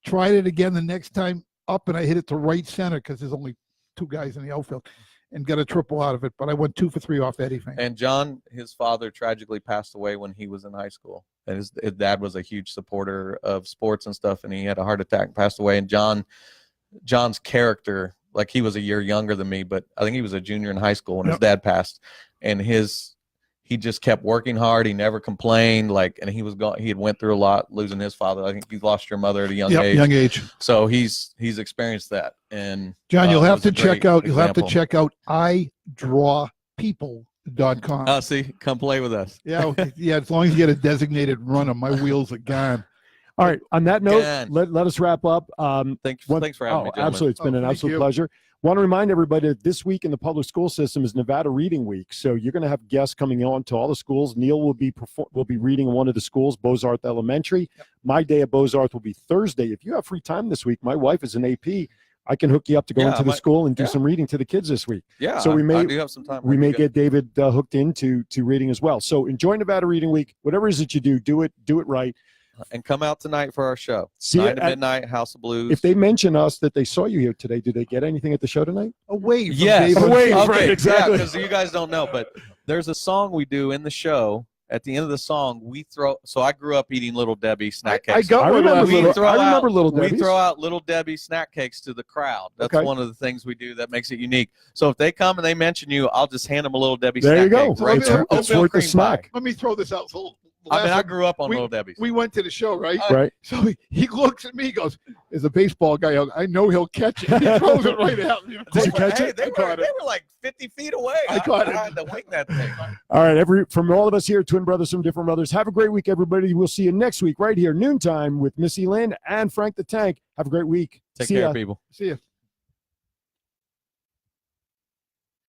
Tried it again the next time up, and I hit it to right center because there's only 2 guys in the outfield, and got a triple out of it. But I went 2 for 3 off Eddie Feiner. and John, his father tragically passed away when he was in high school. And his dad was a huge supporter of sports and stuff, and he had a heart attack and passed away. And John's character, like, he was a year younger than me, but I think he was a junior in high school when his Yep. dad passed. And he just kept working hard. He never complained. Like, and he had went through a lot losing his father. I think you lost your mother at a young age. Young age. So he's experienced that. And John, you'll it have was to a check great out. You'll have to example. check out idrawpeople.com. See, come play with us. Yeah, okay. Yeah. As long as you get a designated runner, my wheels are gone. All right. On that note, Done. let us wrap up. Thanks for having me, gentlemen. Absolutely. It's been an thank absolute you. pleasure. Want to remind everybody that this week in the public school system is Nevada Reading Week. So you're going to have guests coming on to all the schools. Neil will be reading in one of the schools, Bozarth Elementary. Yep. My day at Bozarth will be Thursday. If you have free time this week, my wife is an AP. I can hook you up to go Yeah, into I the might- school and do yeah. some reading to the kids this week. Yeah, So we I may- do have some time. We may Good. get David hooked into reading as well. So enjoy Nevada Reading Week. Whatever it is that you do it right. And come out tonight for our show. See 9 it to at- midnight, House of Blues. If they mention us that they saw you here today, do they get anything at the show tonight? Away from Yes. Dave Away O'Keefe. from- right, exactly. because you guys don't know, but there's a song we do in the show. At the end of the song, we throw. So I grew up eating Little Debbie snack I cakes. got I one remember last we little, week. throw I remember out- Little we Debbie's. throw out Little Debbie snack cakes to the crowd. That's Okay. one of the things we do that makes it unique. So if they come and they mention you, I'll just hand them a Little Debbie There snack you go. cake. Right It's, there. it's Oatmeal worth the cream snack. pie. Let me throw this out. So I mean, I last grew up on we- Little Debbie's. we went to the show, right? Right. So he looks at me, he goes, "As a baseball guy, I know he'll catch it." He throws it right out. Did you catch Hey, it? they I were caught it. like 50 feet away. I caught it. I had to wing that thing. All right, from all of us here, Twin Brothers from Different Brothers, have a great week, everybody. We'll see you next week right here, noontime, with Missy Lynn and Frank the Tank. Have a great week. Take See care, ya. people. See ya.